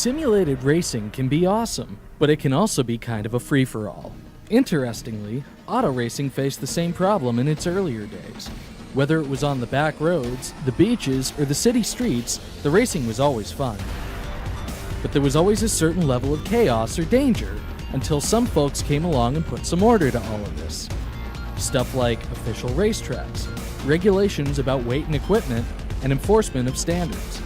Simulated racing can be awesome, but it can also be kind of a free-for-all. Interestingly, auto racing faced the same problem in its earlier days. Whether it was on the back roads, the beaches, or the city streets, the racing was always fun. But there was always a certain level of chaos or danger, until some folks came along and put some order to all of this. Stuff like official racetracks, regulations about weight and equipment, and enforcement of standards.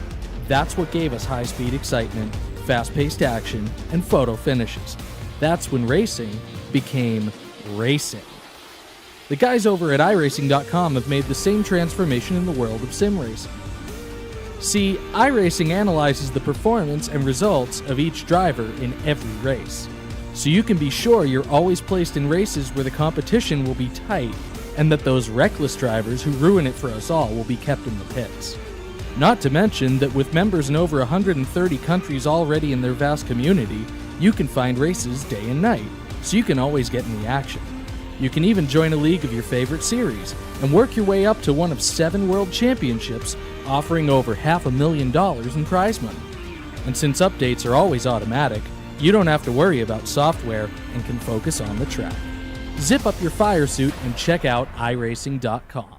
That's what gave us high-speed excitement, fast-paced action, and photo finishes. That's when racing became racing. The guys over at iRacing.com have made the same transformation in the world of sim racing. See, iRacing analyzes the performance and results of each driver in every race, so you can be sure you're always placed in races where the competition will be tight, and that those reckless drivers who ruin it for us all will be kept in the pits. Not to mention that with members in over 130 countries already in their vast community, you can find races day and night, so you can always get in the action. You can even join a league of your favorite series, and work your way up to one of 7 world championships, offering over $500,000 in prize money. And since updates are always automatic, you don't have to worry about software and can focus on the track. Zip up your fire suit and check out iRacing.com.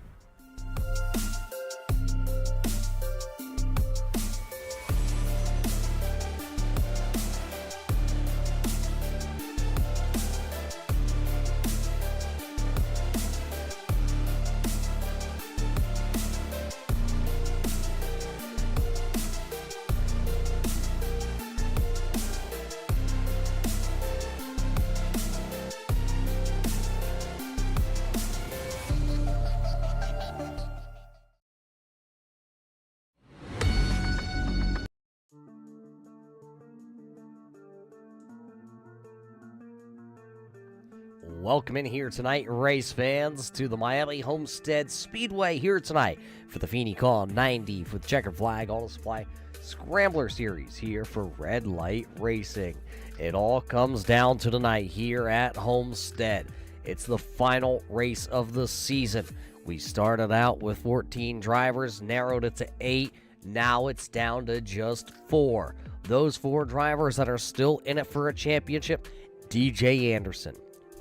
Welcome in here tonight, race fans, to the Miami Homestead Speedway here tonight for the Feeney Call 90 for the Checkered Flag Auto Supply Scrambler Series here for Red Light Racing. It all comes down to tonight here at Homestead. It's the final race of the season. We started out with 14 drivers, narrowed it to 8. Now it's down to just 4. Those 4 drivers that are still in it for a championship: DJ Anderson,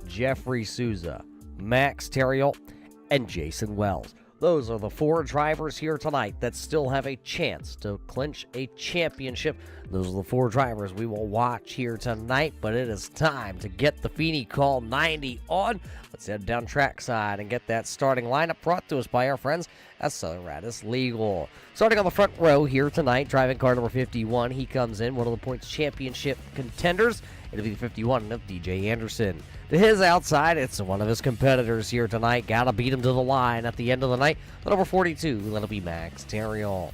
Jeffrey Souza, Max Terriel, and Jason Wells. Those are the 4 drivers here tonight that still have a chance to clinch a championship. Those are the 4 drivers we will watch here tonight, but it is time to get the Feeney Call 90 on. Let's head down trackside and get that starting lineup brought to us by our friends at Southern Radis Legal. Starting on the front row here tonight, driving car number 51, he comes in, one of the points championship contenders. It'll be the 51 of DJ Anderson. To his outside, it's one of his competitors here tonight. Gotta beat him to the line at the end of the night. The number 42, that'll be Max Terriel.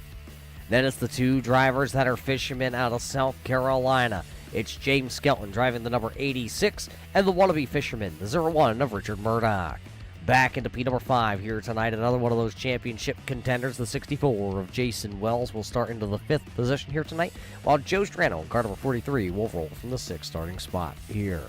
Then it's the 2 drivers that are fishermen out of South Carolina. It's James Skelton driving the number 86, and the wannabe fisherman, the 01 of Richard Murdoch. Back into P number 5 here tonight, another one of those championship contenders, the 64 of Jason Wells, will start into the 5th position here tonight, while Joe Strano in car number 43 will roll from the 6th starting spot here.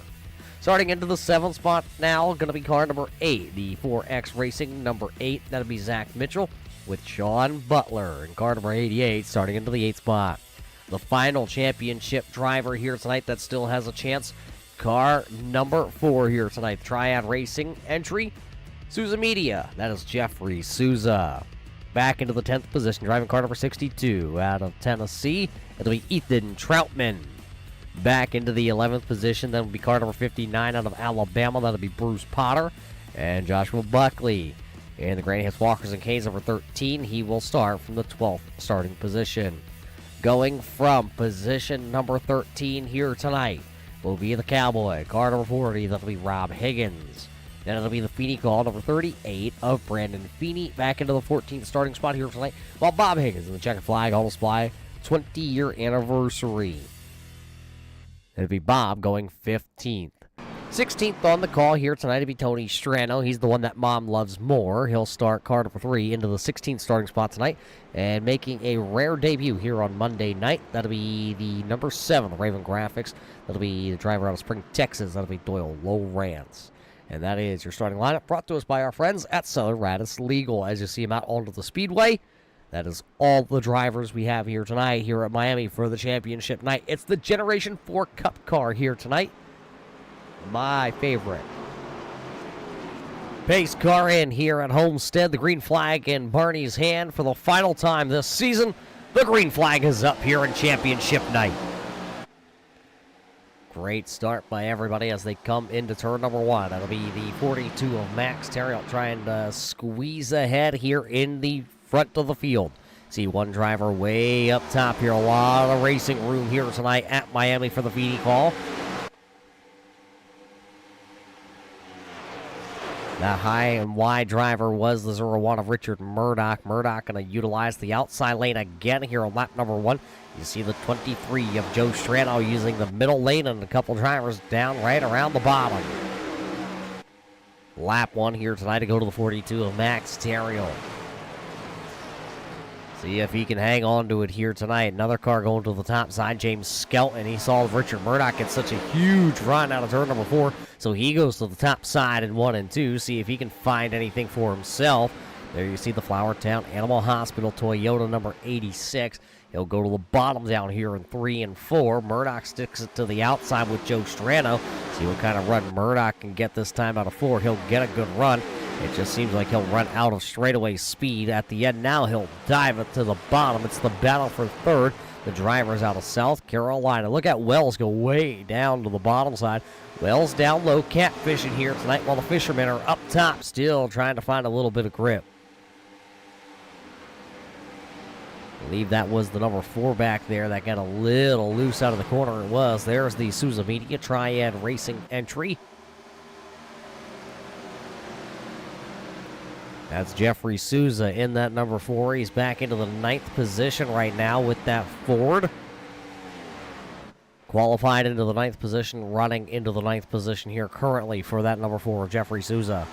Starting into the 7th spot now, going to be car number 8, the 4X Racing number 8, that'll be Zach Mitchell, with Sean Butler in car number 88 starting into the 8th spot. The final championship driver here tonight that still has a chance, car number 4 here tonight, Triad Racing entry, Souza Media, that is Jeffrey Souza. Back into the 10th position, driving car number 62 out of Tennessee, it'll be Ethan Troutman. Back into the 11th position, that'll be car number 59 out of Alabama, that'll be Bruce Potter and Joshua Buckley. In the Granny Hits Walkers and Canes number 13, he will start from the 12th starting position. Going from position number 13 here tonight will be the Cowboy, car number 40, that'll be Rob Higgins. Then it'll be the Feeney Call number 38 of Brandon Feeney, back into the 14th starting spot here tonight, while Bob Higgins in the Checkered Flag Auto Supply 20-year anniversary. It'll be Bob going 15th. 16th on the call here tonight to be Tony Strano. He's the one that Mom loves more. He'll start car number 3 into the 16th starting spot tonight, and making a rare debut here on Monday night. That'll be the number 7, the Raven Graphics. That'll be the driver out of Spring, Texas. That'll be Doyle Lowrance. And that is your starting lineup, brought to us by our friends at Southern Radis Legal. As you see him out onto the speedway, That is all the drivers we have here tonight here at Miami for the championship night. It's the Generation 4 Cup car here tonight. My favorite. Pace car in here at Homestead. The green flag in Barney's hand for the final time this season. The green flag is up here in championship night. Great start by everybody as they come into turn number 1. That'll be the 42 of Max Terriot trying to squeeze ahead here in the front of the field. See one driver way up top here. A lot of racing room here tonight at Miami for the Feeney call. That high and wide driver was the 01 of Richard Murdoch. Murdoch going to utilize the outside lane again here on lap number 1. You see the 23 of Joe Strano using the middle lane and a couple drivers down right around the bottom. Lap 1 here tonight to go to the 42 of Max Terriot. See if he can hang on to it here tonight. Another car going to the top side, James Skelton. He saw Richard Murdoch get such a huge run out of turn number 4, so he goes to the top side in 1 and 2. See if he can find anything for himself. There you see the Flowertown Animal Hospital Toyota number 86. He'll go to the bottom down here in 3 and 4. Murdoch sticks it to the outside with Joe Strano. See what kind of run Murdoch can get this time out of 4. He'll get a good run. It just seems like he'll run out of straightaway speed at the end. Now he'll dive it to the bottom. It's the battle for 3rd. The driver's out of South Carolina. Look at Wells go way down to the bottom side. Wells down low, catfishing here tonight while the fishermen are up top still trying to find a little bit of grip. I believe that was the number 4 back there that got a little loose out of the corner. It was. There's the Sousa Media Triad Racing entry. That's Jeffrey Sousa in that number 4. He's back into the 9th position right now with that Ford. Qualified into the 9th position, running into the 9th position here currently for that number 4, Jeffrey Sousa.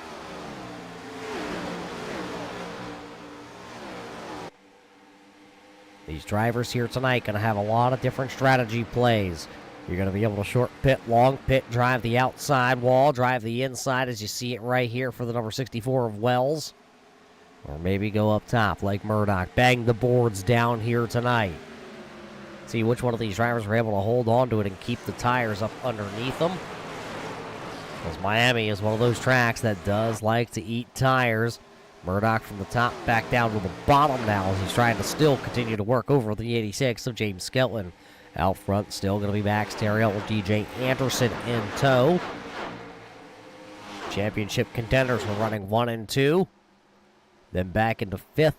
These drivers here tonight going to have a lot of different strategy plays. You're going to be able to short pit, long pit, drive the outside wall, drive the inside as you see it right here for the number 64 of Wells. Or maybe go up top like Murdoch. Bang the boards down here tonight. See which one of these drivers are able to hold on to it and keep the tires up underneath them. Because Miami is one of those tracks that does like to eat tires. Murdoch from the top back down to the bottom now as he's trying to still continue to work over the 86 of James Skelton. Out front still going to be Max Terriot with DJ Anderson in tow. Championship contenders were running 1 and 2. Then back into 5th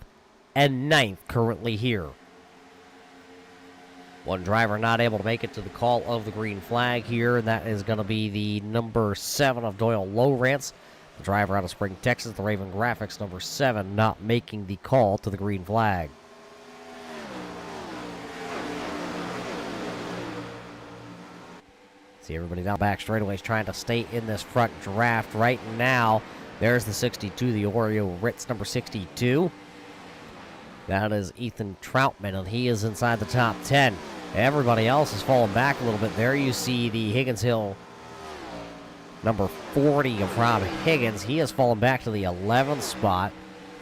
and 9th currently here. One driver not able to make it to the call of the green flag here, and that is going to be the number 7 of Doyle Lowrance. The driver out of Spring, Texas, the Raven Graphics, number 7, not making the call to the green flag. See everybody now back straightaways trying to stay in this front draft right now. There's the 62, the Oreo Ritz, number 62. That is Ethan Troutman, and he is inside the top 10. Everybody else has fallen back a little bit. There you see the Higgins Hill, number 40 of Rob Higgins. He has fallen back to the 11th spot,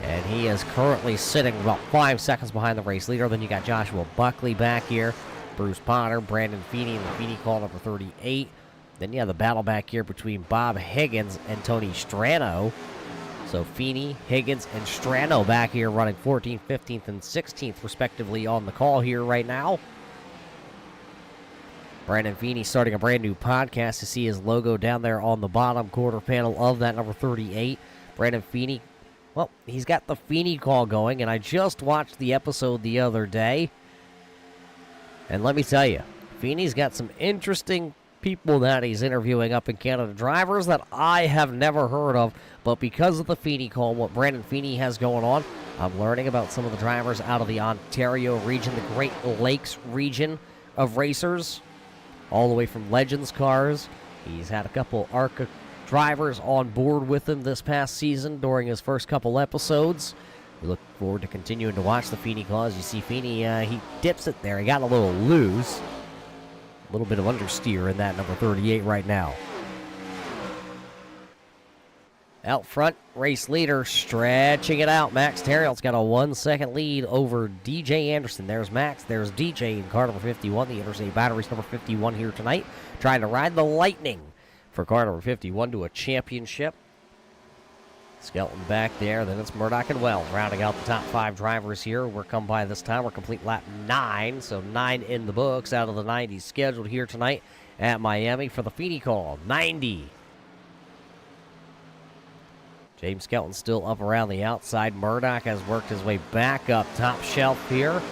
and he is currently sitting about 5 seconds behind the race leader. Then you got Joshua Buckley back here, Bruce Potter, Brandon Feeney, and the Feeney call number 38. Then you have the battle back here between Bob Higgins and Tony Strano. So Feeney, Higgins, and Strano back here running 14th, 15th, and 16th respectively on the call here right now. Brandon Feeney starting a brand new podcast to see his logo down there on the bottom quarter panel of that number 38. Brandon Feeney, well, he's got the Feeney call going, and I just watched the episode the other day. And let me tell you, Feeney's got some interesting people that he's interviewing up in Canada, drivers that I have never heard of, but because of the Feeney call, what Brandon Feeney has going on, I'm learning about some of the drivers out of the Ontario region, the Great Lakes region of racers, all the way from Legends cars. He's had a couple ARCA drivers on board with him this past season during his first couple episodes. We look forward to continuing to watch the Feeney call. As you see Feeney, he dips it there. He got a little loose. A little bit of understeer in that number 38 right now. Out front, race leader stretching it out. Max Terriel's got a 1 second lead over DJ Anderson. There's Max, there's DJ in car number 51. The Interstate Batteries number 51 here tonight, trying to ride the lightning for car number 51 to a championship. Skelton back there, then it's Murdoch and Wells rounding out the top 5 drivers here. We're come by this time. We're complete lap 9, so 9 in the books out of the 90 scheduled here tonight at Miami for the Feeney call. 90. James Skelton still up around the outside. Murdoch has worked his way back up top shelf here.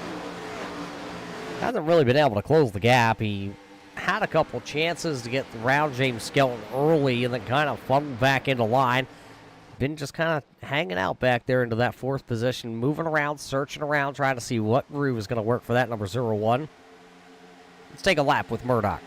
Hasn't really been able to close the gap. He had a couple chances to get around James Skelton early and then kind of funneled back into line. Been just kind of hanging out back there into that 4th position, moving around, searching around, trying to see what groove is going to work for that number 01. Let's take a lap with Murdoch.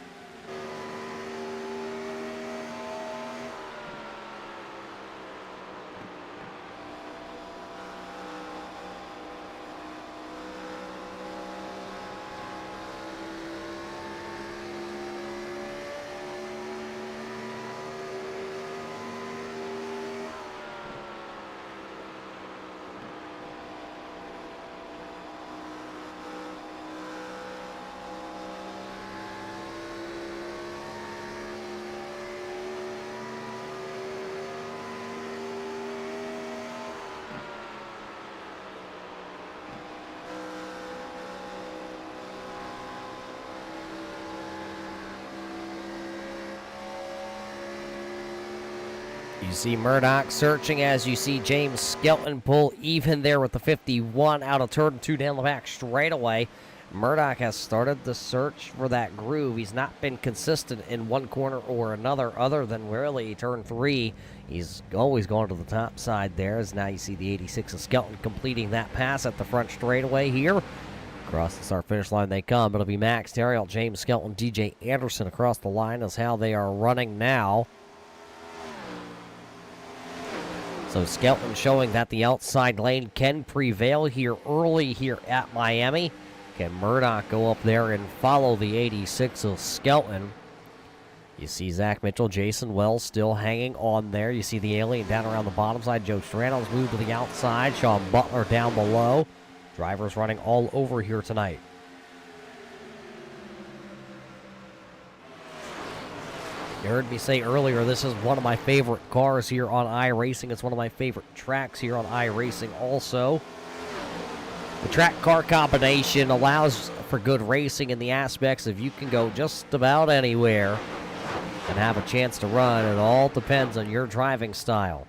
You see Murdoch searching as you see James Skelton pull even there with the 51 out of turn 2 down the back straightaway. Murdoch has started the search for that groove. He's not been consistent in one corner or another other than really turn 3. He's always gone to the top side there, as now you see the 86 of Skelton completing that pass at the front straightaway here. Across the start-finish line they come. It'll be Max Terriel, James Skelton, DJ Anderson across the line is how they are running now. So Skelton showing that the outside lane can prevail here early here at Miami. Can Murdoch go up there and follow the 86 of Skelton? You see Zach Mitchell, Jason Wells still hanging on there. You see the alien down around the bottom side. Joe Strano's moved to the outside. Sean Butler down below. Drivers running all over here tonight. You heard me say earlier, this is one of my favorite cars here on iRacing. It's one of my favorite tracks here on iRacing also. The track car combination allows for good racing in the aspects of you can go just about anywhere and have a chance to run. It all depends on your driving style.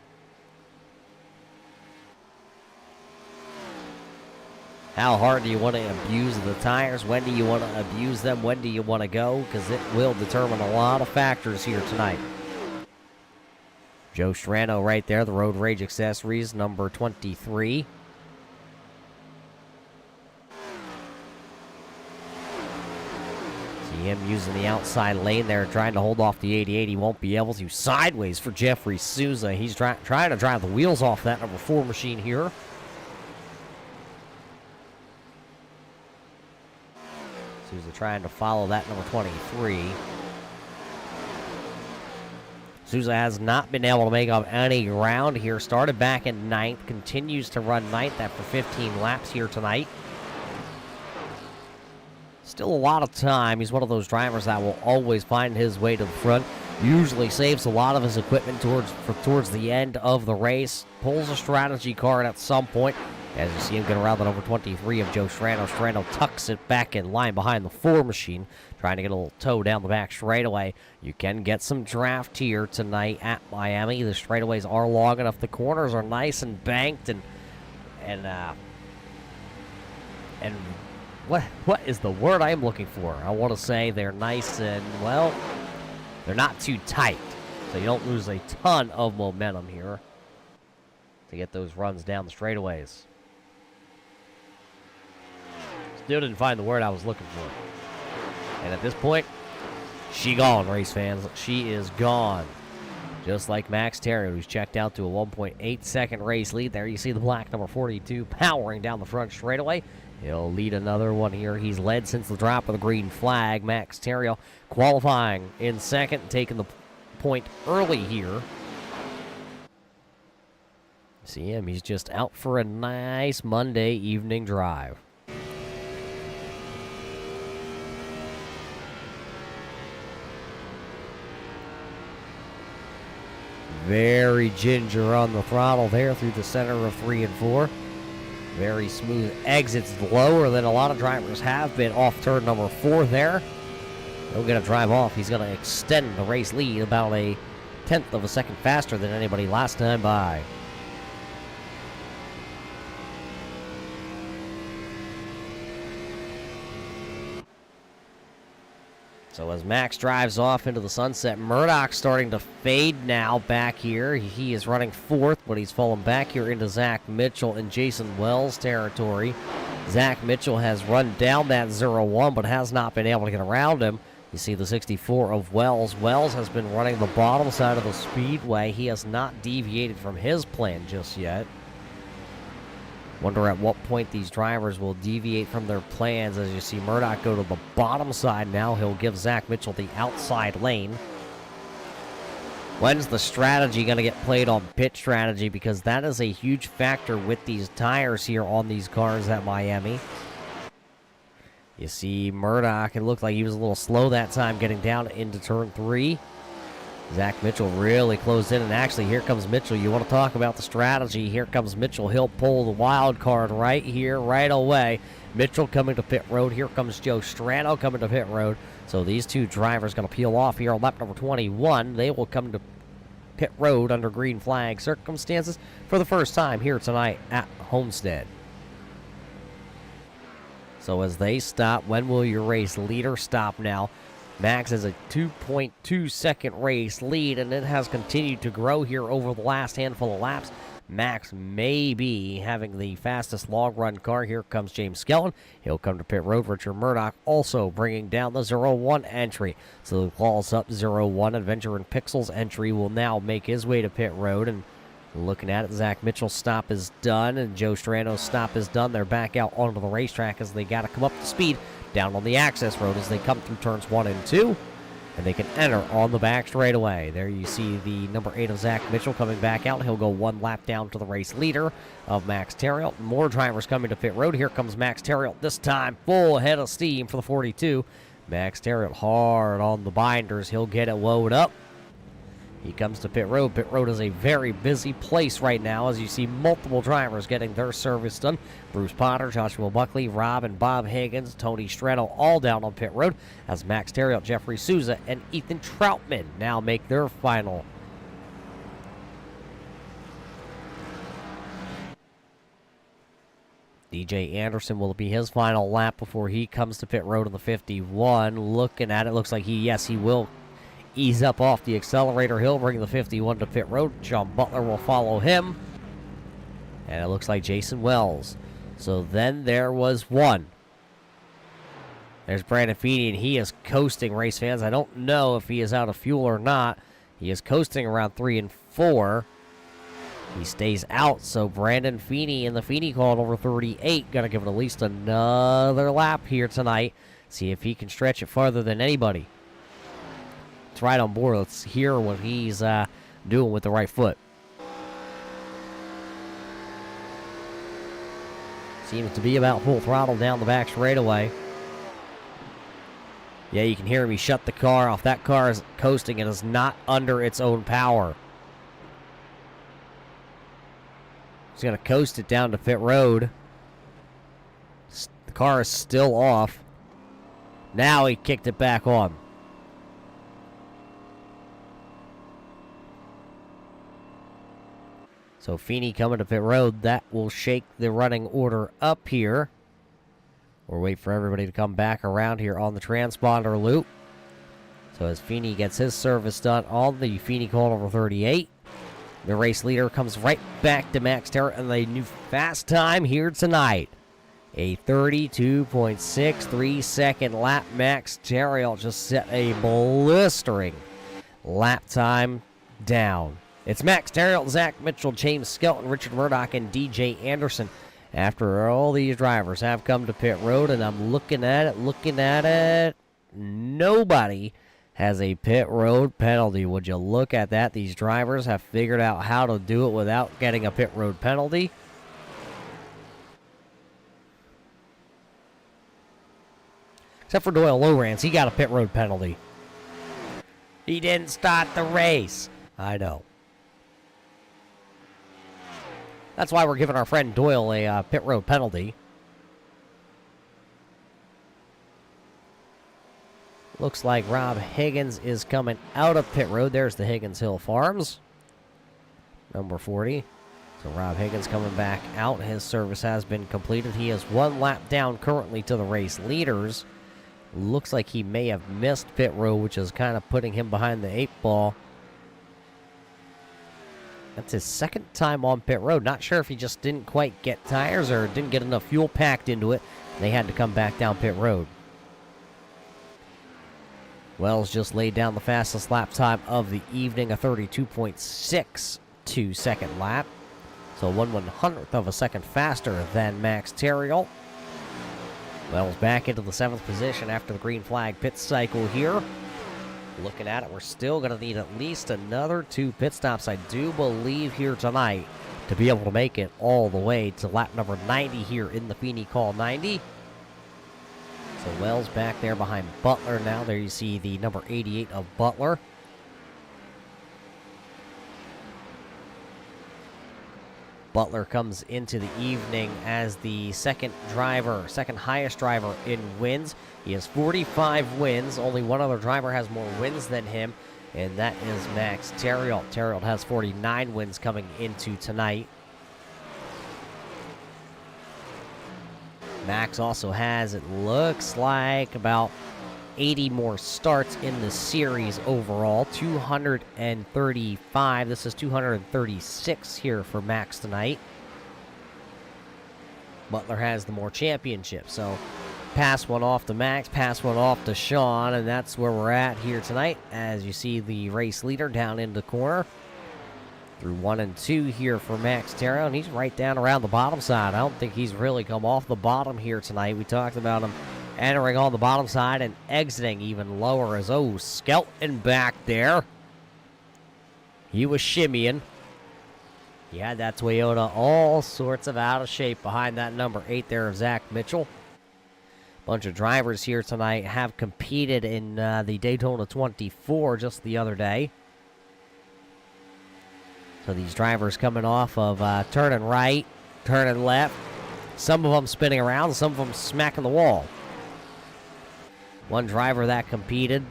How hard do you want to abuse the tires? When do you want to abuse them? When do you want to go? Because it will determine a lot of factors here tonight. Joe Strano right there, the Road Rage Accessories, number 23. See him using the outside lane there, trying to hold off the 88. He won't be able to. Sideways for Jeffrey Souza. He's trying to drive the wheels off that number 4 machine here. Souza trying to follow that number 23. Souza has not been able to make up any ground here. Started back in 9th, continues to run 9th after 15 laps here tonight. Still a lot of time. He's one of those drivers that will always find his way to the front. Usually saves a lot of his equipment towards the end of the race. Pulls a strategy card at some point. As you see him get around the number 23 of Joe Strano. Strano tucks it back in line behind the 4 machine, trying to get a little toe down the back straightaway. You can get some draft here tonight at Miami. The straightaways are long enough. The corners are nice and banked, and what is the word I'm looking for? I want to say they're nice and, well, they're not too tight, so you don't lose a ton of momentum here to get those runs down the straightaways. Still didn't find the word I was looking for. And at this point, she gone, race fans. She is gone. Just like Max Terrier, who's checked out to a 1.8 second race lead. There you see the black number 42 powering down the front straightaway. He'll lead another one here. He's led since the drop of the green flag. Max Terrier qualifying in second, taking the point early here. See him, he's just out for a nice Monday evening drive. Very ginger on the throttle there through the center of 3 and 4. Very smooth exits lower than a lot of drivers have been off turn number 4 there. He'll get a drive off. He's going to extend the race lead about a 1/10 of a second faster than anybody last time by. So as Max drives off into the sunset, Murdoch's starting to fade now back here. He is running 4th, but he's fallen back here into Zach Mitchell and Jason Wells territory. Zach Mitchell has run down that 0-1, but has not been able to get around him. You see the 64 of Wells. Wells has been running the bottom side of the speedway. He has not deviated from his plan just yet. Wonder at what point these drivers will deviate from their plans. As you see Murdoch go to the bottom side now. He'll give Zach Mitchell the outside lane. When's the strategy going to get played on pit strategy? Because that is a huge factor with these tires here on these cars at Miami. You see Murdoch, it looked like he was a little slow that time getting down into turn 3. Zach Mitchell really closed in, and actually here comes Mitchell. You want to talk about the strategy. Here comes Mitchell. He'll pull the wild card right here, right away. Mitchell coming to pit road. Here comes Joe Strano coming to pit road. So these two drivers going to peel off here on lap number 21. They will come to pit road under green flag circumstances for the first time here tonight at Homestead. So as they stop, when will your race leader stop now? Max has a 2.2 second race lead, and it has continued to grow here over the last handful of laps. Max may be having the fastest long run car. Here comes James Skellin. He'll come to pit road. Richard Murdoch also bringing down the 0-1 entry. So the calls up 0-1. Adventure and Pixels entry will now make his way to pit road. And looking at it, Zach Mitchell's stop is done, and Joe Strano's stop is done. They're back out onto the racetrack as they got to come up to speed down on the access road as they come through turns 1 and 2, and they can enter on the back straightaway. There you see the number 8 of Zach Mitchell coming back out. He'll go 1 lap down to the race leader of Max Terriot. More drivers coming to pit road. Here comes Max Terriot, this time full head of steam for the 42. Max Terriot hard on the binders. He'll get it wound up. He comes to pit road. Pit road is a very busy place right now as you see multiple drivers getting their service done. Bruce Potter, Joshua Buckley, Rob and Bob Higgins, Tony Strano all down on pit road as Max Terriot, Jeffrey Souza, and Ethan Troutman now make their final. DJ Anderson will be his final lap before he comes to pit road on the 51. Looking at it, looks like he will ease up off the accelerator. He'll bring the 51 to pit road. John Butler will follow him. And it looks like Jason Wells. So then there was one. There's Brandon Feeney, and he is coasting, race fans. I don't know if he is out of fuel or not. He is coasting around 3 and 4. He stays out, so Brandon Feeney in the Feeney call at over 38. Got to give it at least another lap here tonight. See if he can stretch it farther than anybody. It's right on board. Let's hear what he's doing with the right foot. Seems to be about full throttle down the back straightaway. Yeah, you can hear him. He shut the car off. That car is coasting and is not under its own power. He's going to coast it down to pit road. The car is still off. Now he kicked it back on. So Feeney coming to pit road. That will shake the running order up here. We'll wait for everybody to come back around here on the transponder loop. So as Feeney gets his service done on the Feeney call over 38, the race leader comes right back to Max Terriot and the new fast time here tonight. A 32.63 second lap. Max Terriot just set a blistering lap time down. It's Max Terriot, Zach Mitchell, James Skelton, Richard Murdoch, and DJ Anderson. After all these drivers have come to pit road, and I'm looking at it, nobody has a pit road penalty. Would you look at that? These drivers have figured out how to do it without getting a pit road penalty. Except for Doyle Lowrance, he got a pit road penalty. He didn't start the race. I know. That's why we're giving our friend Doyle a pit road penalty. Looks like Rob Higgins is coming out of pit road. There's the Higgins Hill Farms. Number 40. So Rob Higgins coming back out. His service has been completed. He is 1 lap down currently to the race leaders. Looks like he may have missed pit road, which is kind of putting him behind the 8 ball. That's his second time on pit road. Not sure if he just didn't quite get tires or didn't get enough fuel packed into it. They had to come back down pit road. Wells just laid down the fastest lap time of the evening, a 32.62 second lap. So 1/100th of a second faster than Max Terriel. Wells back into the 7th position after the green flag pit cycle here. Looking at it, we're still going to need at least another 2 pit stops, I do believe, here tonight to be able to make it all the way to lap number 90 here in the Feeney Call 90. So Wells back there behind Butler now. There you see the number 88 of Butler. Butler comes into the evening as the second highest driver in wins. He has 45 wins. Only one other driver has more wins than him, and that is Max Terriel. Terriel has 49 wins coming into tonight. Max also has, it looks like, about 80 more starts in the series overall. 235. This is 236 here for Max tonight. Butler has the more championships. So pass one off to Max, pass one off to Sean, and that's where we're at here tonight. As you see the race leader down in the corner. Through 1 and 2 here for Max Terriel, and he's right down around the bottom side. I don't think he's really come off the bottom here tonight. We talked about him entering on the bottom side and exiting even lower as, Skelton back there. He was shimmying. He had that Toyota all sorts of out of shape behind that number 8 there of Zach Mitchell. Bunch of drivers here tonight have competed in the Daytona 24 just the other day. So these drivers coming off of turning right, turning left. Some of them spinning around, some of them smacking the wall. One driver that completed,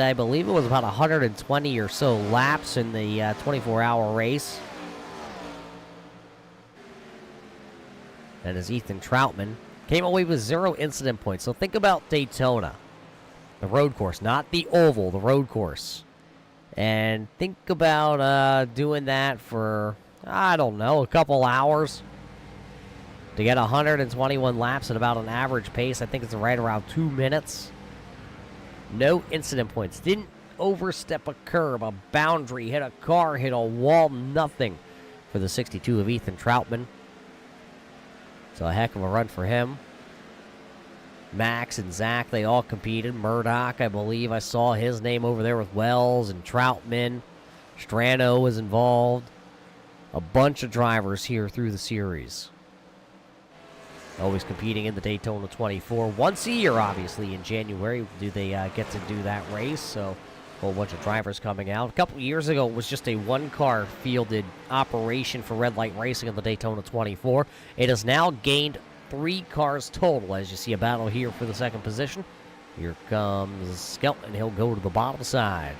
I believe it was about 120 or so laps in the 24-hour race. That is Ethan Troutman. Came away with 0 incident points. So think about Daytona, the road course, not the oval, the road course. And think about doing that for, I don't know, a couple hours. To get 121 laps at about an average pace, I think it's right around 2 minutes. No incident points. Didn't overstep a curb, a boundary, hit a car, hit a wall, nothing for the 62 of Ethan Troutman. So a heck of a run for him. Max and Zach, they all competed. Murdoch, I believe I saw his name over there with Wells and Troutman. Strano was involved. A bunch of drivers here through the series. Always competing in the Daytona 24. Once a year, obviously, in January, do they get to do that race. So a whole bunch of drivers coming out. A couple years ago, it was just a one-car fielded operation for red light racing in the Daytona 24. It has now gained 3 cars total, as you see a battle here for the second position. Here comes Skelton. He'll go to the bottom side.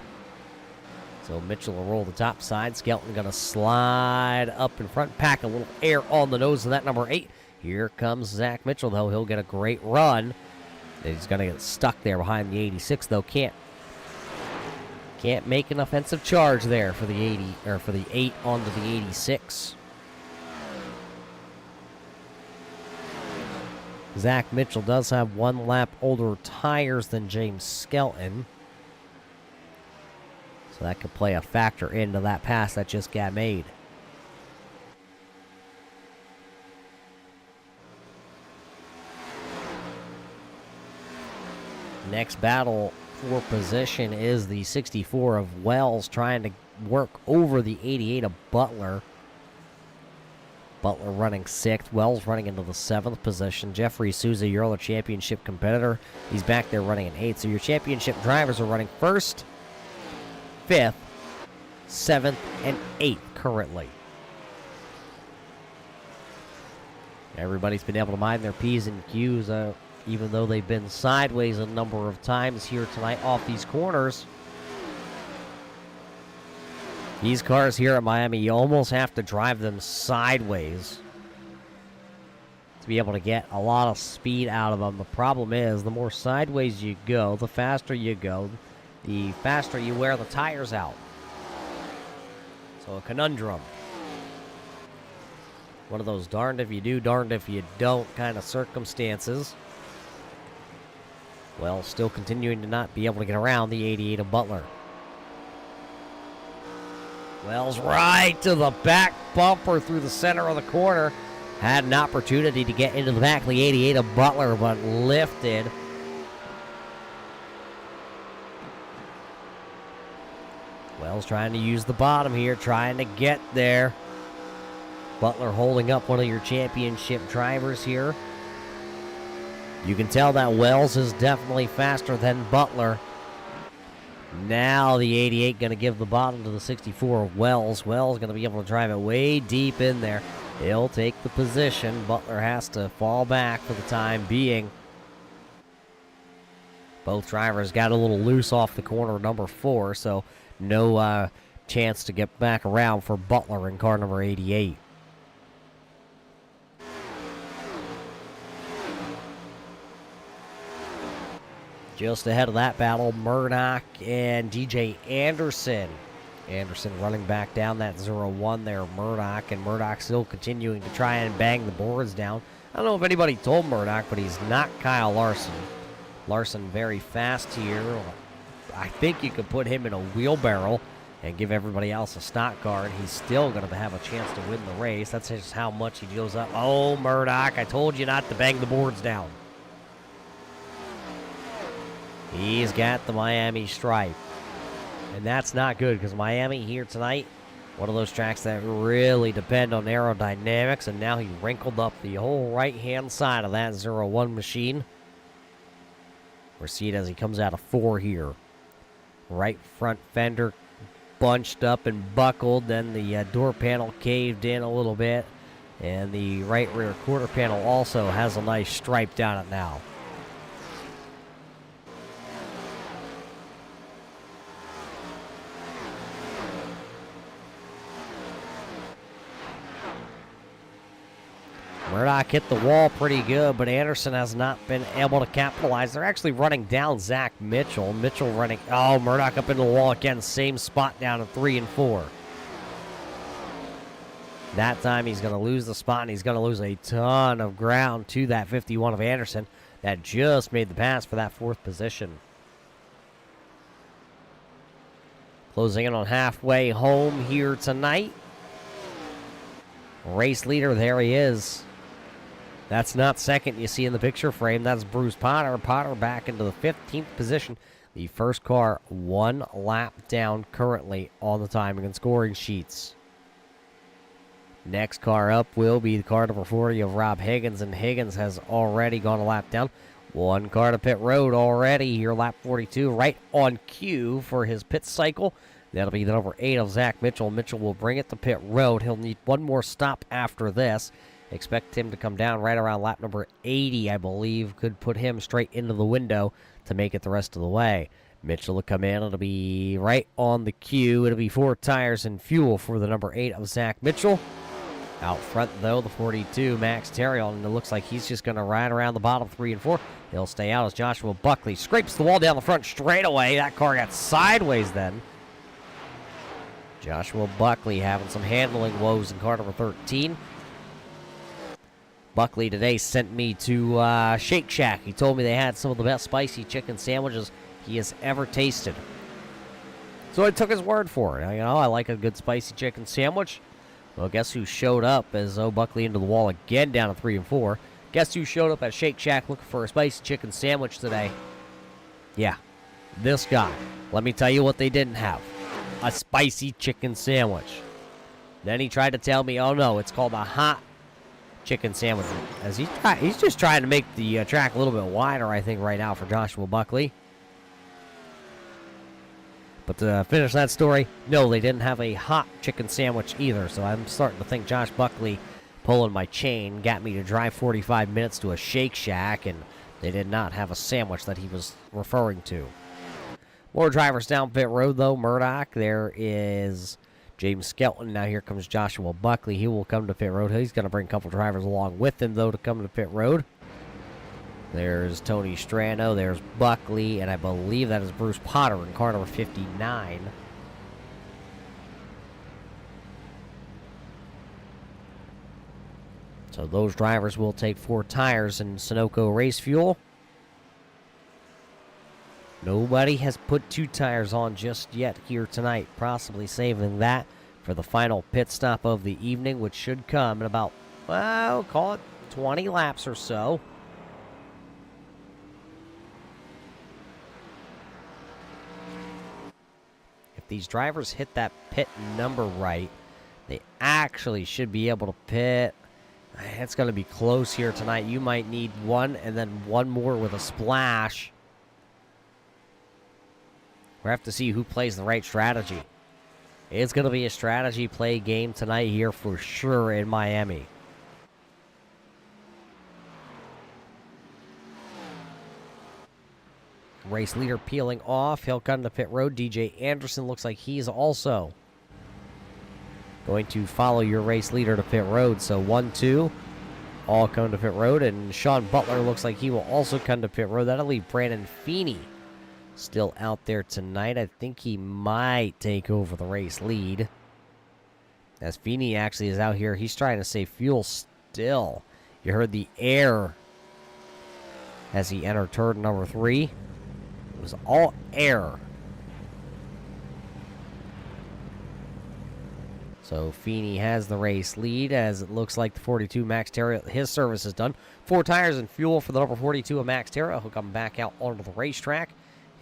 So Mitchell will roll the top side. Skelton going to slide up in front, pack a little air on the nose of that number 8. Here comes Zach Mitchell, though. He'll get a great run. He's going to get stuck there behind the 86, though. Can't make an offensive charge there for the 80 or for the 8 onto the 86. Zach Mitchell does have 1 lap older tires than James Skelton. So that could play a factor into that pass that just got made. Next battle for position is the 64 of Wells trying to work over the 88 of Butler. Butler running 6th. Wells running into the 7th position. Jeffrey Souza, your other championship competitor, he's back there running an 8th. So your championship drivers are running 1st, 5th, 7th, and 8th currently. Everybody's been able to mind their P's and Q's, even though they've been sideways a number of times here tonight off these corners. These cars here at Miami, you almost have to drive them sideways to be able to get a lot of speed out of them. The problem is, the more sideways you go, the faster you go, the faster you wear the tires out. So a conundrum. One of those darned if you do, darned if you don't kind of circumstances. Well, still continuing to not be able to get around the 88 of Butler. Wells right to the back bumper through the center of the corner. Had an opportunity to get into the back of the 88 of Butler, but lifted. Wells trying to use the bottom here, trying to get there. Butler holding up one of your championship drivers here. You can tell that Wells is definitely faster than Butler. Now the 88 going to give the bottom to the 64 of Wells. Wells going to be able to drive it way deep in there. He'll take the position. Butler has to fall back for the time being. Both drivers got a little loose off the corner number 4, so no chance to get back around for Butler in car number 88. Just ahead of that battle, Murdoch and DJ Anderson. Anderson running back down that 0-1 there, Murdoch, and Murdoch still continuing to try and bang the boards down. I don't know if anybody told Murdoch, but he's not Kyle Larson. Larson very fast here. I think you could put him in a wheelbarrow and give everybody else a stock car, and he's still going to have a chance to win the race. That's just how much he goes up. Oh, Murdoch, I told you not to bang the boards down. He's got the Miami stripe. And that's not good because Miami here tonight, one of those tracks that really depend on aerodynamics, and now he wrinkled up the whole right-hand side of that 0-1 machine. We'll see it as he comes out of 4 here. Right front fender bunched up and buckled, then the door panel caved in a little bit, and the right rear quarter panel also has a nice stripe down it now. Murdoch hit the wall pretty good, but Anderson has not been able to capitalize. They're actually running down Zach Mitchell. Mitchell running, oh, Murdoch up into the wall again. Same spot down in 3 and 4. That time he's going to lose the spot, and he's going to lose a ton of ground to that 51 of Anderson that just made the pass for that 4th position. Closing in on halfway home here tonight. Race leader, there he is. That's not second you see in the picture frame. That's Bruce Potter. Potter back into the 15th position. The first car 1 lap down currently on the timing and scoring sheets. Next car up will be the car number 40 of Rob Higgins, and Higgins has already gone a lap down. 1 car to pit road already here, lap 42, right on cue for his pit cycle. That'll be the number 8 of Zach Mitchell. Mitchell will bring it to pit road. He'll need 1 more stop after this. Expect him to come down right around lap number 80, I believe. Could put him straight into the window to make it the rest of the way. Mitchell will come in. It'll be right on the cue. It'll be 4 tires and fuel for the number 8 of Zach Mitchell. Out front, though, the 42, Max Terrill, and it looks like he's just going to ride around the bottom 3 and 4. He'll stay out as Joshua Buckley scrapes the wall down the front straightaway. That car got sideways then. Joshua Buckley having some handling woes in car number 13. Buckley today sent me to Shake Shack. He told me they had some of the best spicy chicken sandwiches he has ever tasted. So I took his word for it. You know, I like a good spicy chicken sandwich. Well, guess who showed up as Buckley into the wall again down at 3 and 4. Guess who showed up at Shake Shack looking for a spicy chicken sandwich today? Yeah, this guy. Let me tell you what they didn't have. A spicy chicken sandwich. Then he tried to tell me, oh no, it's called a hot chicken sandwich. As he's just trying to make the track a little bit wider, I think, right now for Joshua Buckley. But to finish that story, no, they didn't have a hot chicken sandwich either. So I'm starting to think Josh Buckley pulling my chain got me to drive 45 minutes to a Shake Shack, and they did not have a sandwich that he was referring to. More drivers down pit road, though. Murdoch, there is James Skelton. Now here comes Joshua Buckley. He will come to pit road. He's going to bring a couple drivers along with him, though, to come to pit road. There's Tony Strano. There's Buckley. And I believe that is Bruce Potter in car number 59. So those drivers will take 4 tires in Sunoco race fuel. Nobody has put 2 tires on just yet here tonight, possibly saving that for the final pit stop of the evening, which should come in about, well, call it 20 laps or so. If these drivers hit that pit number right, they actually should be able to pit. It's going to be close here tonight. You might need one and then one more with a splash. We have to see who plays the right strategy. It's going to be a strategy play game tonight here for sure in Miami. Race leader peeling off. He'll come to pit road. DJ Anderson looks like he's also going to follow your race leader to pit road. So 1, 2, all come to pit road. And Sean Butler looks like he will also come to pit road. That'll leave Brandon Feeney still out there tonight. I think he might take over the race lead, as Feeney actually is out here. He's trying to save fuel still. You heard the air as he entered turn number 3. It was all air. So Feeney has the race lead, as it looks like the 42 Max Terra, his service is done. 4 tires and fuel for the number 42 of Max Terra. He'll come back out onto the racetrack.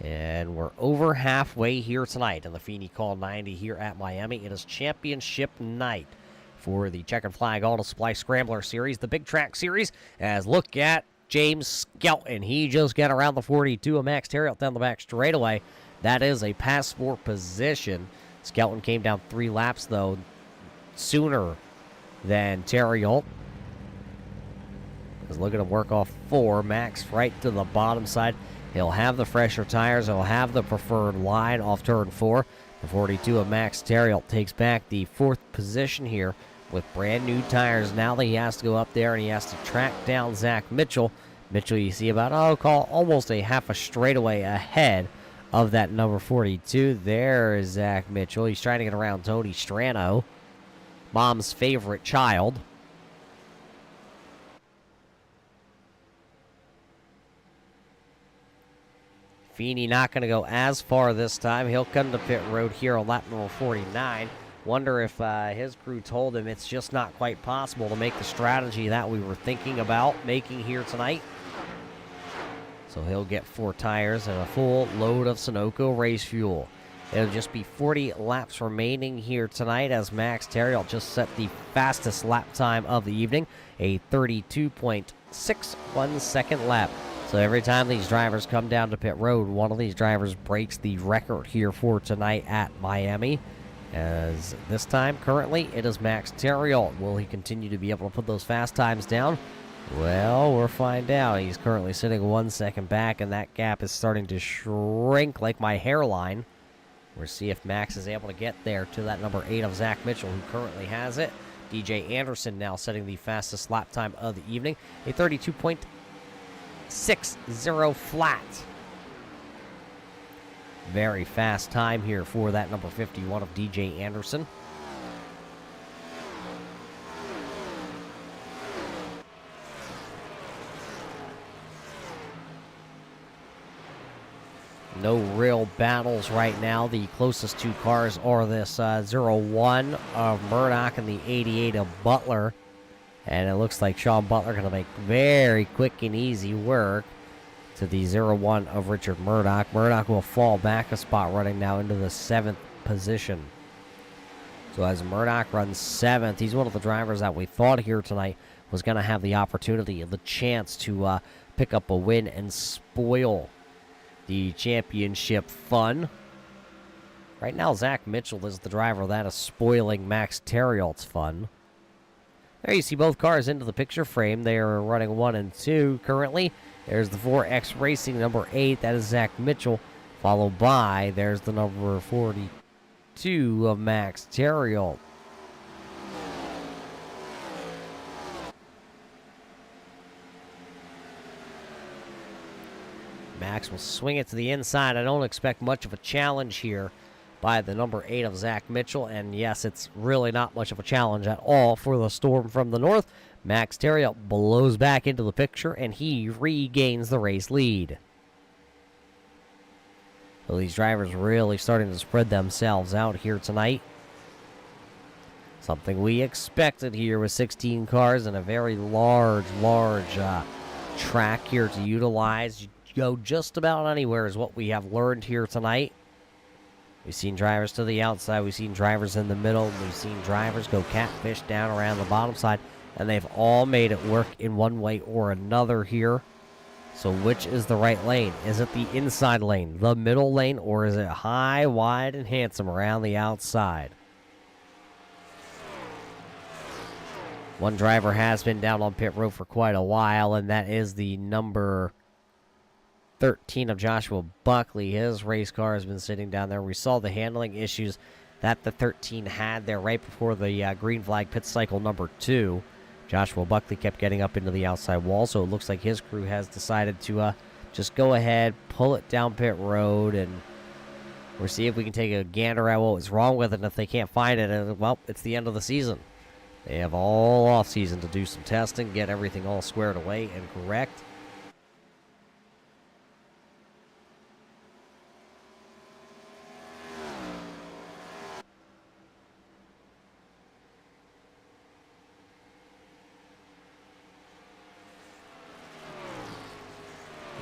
And we're over halfway here tonight in the Feeney Call 90 here at Miami. It is championship night for the Checkered Flag Auto Supply Scrambler Series, the Big Track Series. As look at James Skelton. He just got around the 42 of Max Terra down the back straightaway. That is a passport position. Skelton came down 3 laps, though, sooner than Terriot. Look at him work off 4. Max right to the bottom side. He'll have the fresher tires. He'll have the preferred line off turn 4. The 42 of Max Terriot takes back the 4th position here with brand new tires. Now that he has to go up there and he has to track down Zach Mitchell. Mitchell, you see about, almost a half a straightaway ahead of that number 42. There is Zach Mitchell. He's trying to get around Tony Strano, mom's favorite child. Feeney not going to go as far this time. He'll come to pit road here on lap number 49. Wonder if his crew told him it's just not quite possible to make the strategy that we were thinking about making here tonight. So he'll get 4 tires and a full load of Sunoco race fuel. It'll just be 40 laps remaining here tonight, as Max Terriot just set the fastest lap time of the evening, a 32.61 second lap. So every time these drivers come down to pit road, one of these drivers breaks the record here for tonight at Miami. As this time, currently, it is Max Terriot. Will he continue to be able to put those fast times down? Well, we'll find out. He's currently sitting 1 second back, and that gap is starting to shrink like my hairline. We'll see if Max is able to get there to that number 8 of Zach Mitchell, who currently has it. DJ Anderson now setting the fastest lap time of the evening, a 32.60 flat. Very fast time here for that number 51 of DJ Anderson. No real battles right now. The closest 2 cars are this 01 of Murdoch and the 88 of And it looks like Sean Butler going to make very quick and easy work to to the 0-1 of Richard Murdoch. Murdoch will fall back a spot, running now into the 7th position. So as Murdoch runs 7th, he's one of the drivers that we thought here tonight was going to have the opportunity and the chance to pick up a win and spoil the championship fun. Right now, Zach Mitchell is the driver that is spoiling Max Terrialt's fun. There you see both cars into the picture frame. They are running 1 and 2 currently. There's the 4X Racing number 8. That is Zach Mitchell. Followed by, there's the number 42 of Max Terrialt. Max will swing it to the inside. I don't expect much of a challenge here by the number 8 of Zach Mitchell. And yes, it's really not much of a challenge at all for the Storm from the north. Max Terrialt blows back into the picture, and he regains the race lead. So these drivers really starting to spread themselves out here tonight. Something we expected here with 16 cars and a very large track here to utilize. You go just about anywhere is what we have learned here tonight. We've seen drivers to the outside. We've seen drivers in the middle. We've seen drivers go catfish down around the bottom side. And they've all made it work in one way or another here. So which is the right lane? Is it the inside lane, the middle lane, or is it high, wide, and handsome around the outside? One driver has been down on pit road for quite a while, and that is the number 13 of Joshua Buckley. His race car has been sitting down there. We saw the handling issues that the 13 had there right before the green flag pit cycle number 2. Joshua Buckley kept getting up into the outside wall, so it looks like his crew has decided to just go ahead, pull it down pit road, and we'll see if we can take a gander at what was wrong with it. And if they can't find it, well, it's the end of the season. They have all off season to do some testing, get everything all squared away and correct.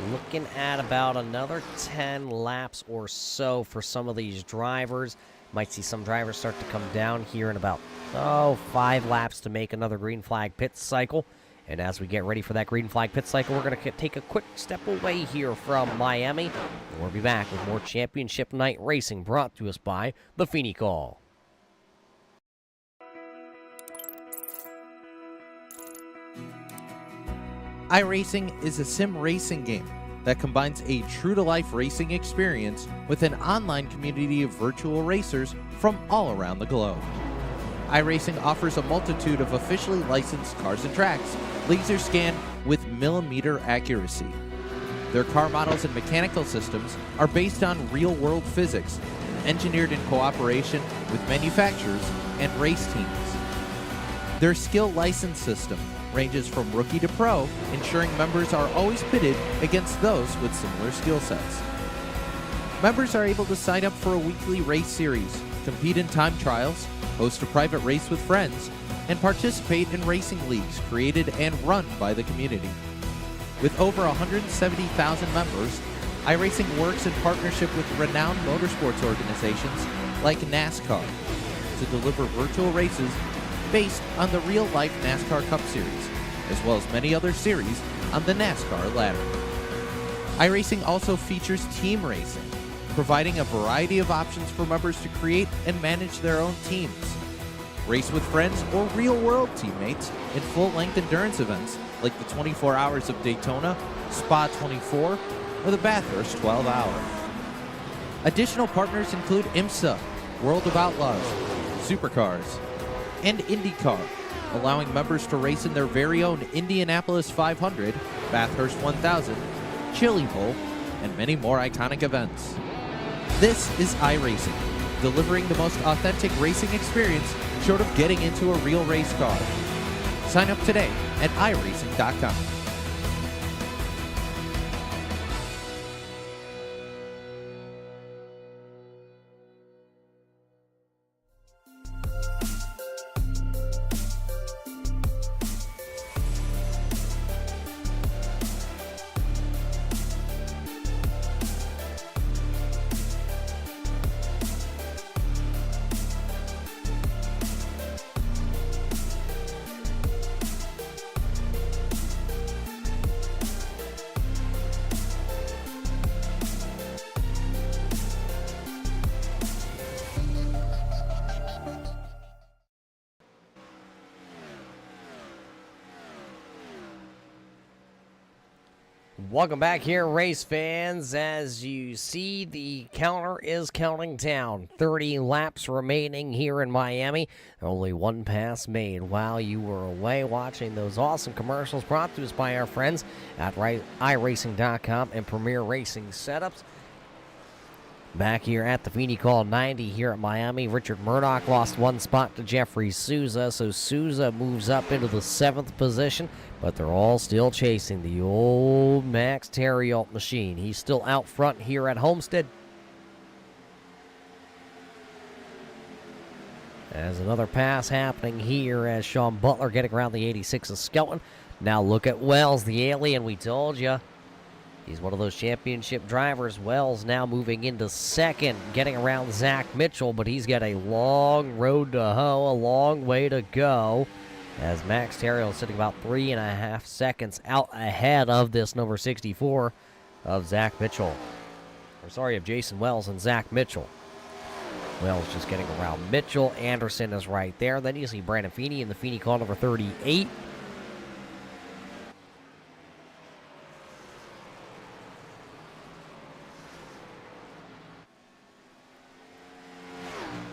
Looking at about another 10 laps or so for some of these drivers. Might see some drivers start to come down here in about 5 laps to make another green flag pit cycle. And as we get ready for that green flag pit cycle, we're going to take a quick step away here from Miami. And we'll be back with more championship night racing brought to us by the Feeney Call. iRacing is a sim racing game that combines a true-to-life racing experience with an online community of virtual racers from all around the globe. iRacing offers a multitude of officially licensed cars and tracks, laser scanned with millimeter accuracy. Their car models and mechanical systems are based on real-world physics and engineered in cooperation with manufacturers and race teams. Their skill license system ranges from rookie to pro, ensuring members are always pitted against those with similar skill sets. Members are able to sign up for a weekly race series, compete in time trials, host a private race with friends, and participate in racing leagues created and run by the community. With over 170,000 members, iRacing works in partnership with renowned motorsports organizations like NASCAR to deliver virtual races based on the real-life NASCAR Cup Series, as well as many other series on the NASCAR ladder. iRacing also features team racing, providing a variety of options for members to create and manage their own teams. Race with friends or real-world teammates in full-length endurance events like the 24 Hours of Daytona, Spa 24, or the Bathurst 12 Hour. Additional partners include IMSA, World of Outlaws, Supercars, and IndyCar, allowing members to race in their very own Indianapolis 500, Bathurst 1000, Chili Bowl, and many more iconic events. This is iRacing, delivering the most authentic racing experience short of getting into a real race car. Sign up today at iRacing.com. Welcome back here, race fans. As you see, the counter is counting down. 30 laps remaining here in Miami. Only one pass made while you were away watching those awesome commercials brought to us by our friends at iRacing.com and Premier Racing Setups. Back here at the Feeney Call 90 here at Miami, Richard Murdoch lost one spot to Jeffrey Souza, so Souza moves up into the 7th position, but they're all still chasing the old Max Terriot machine. He's still out front here at Homestead. As another pass happening here as Sean Butler getting around the 86 of Skelton. Now look at Wells, the alien, we told you. He's one of those championship drivers. Wells now moving into 2nd, getting around Zach Mitchell, but he's got a long road to hoe, a long way to go, as Max Terriot is sitting about 3.5 seconds out ahead of this number 64 of Zach Mitchell. Of Jason Wells and Zach Mitchell. Wells just getting around Mitchell. Anderson is right there. Then you see Brandon Feeney in the Feeney Call number 38.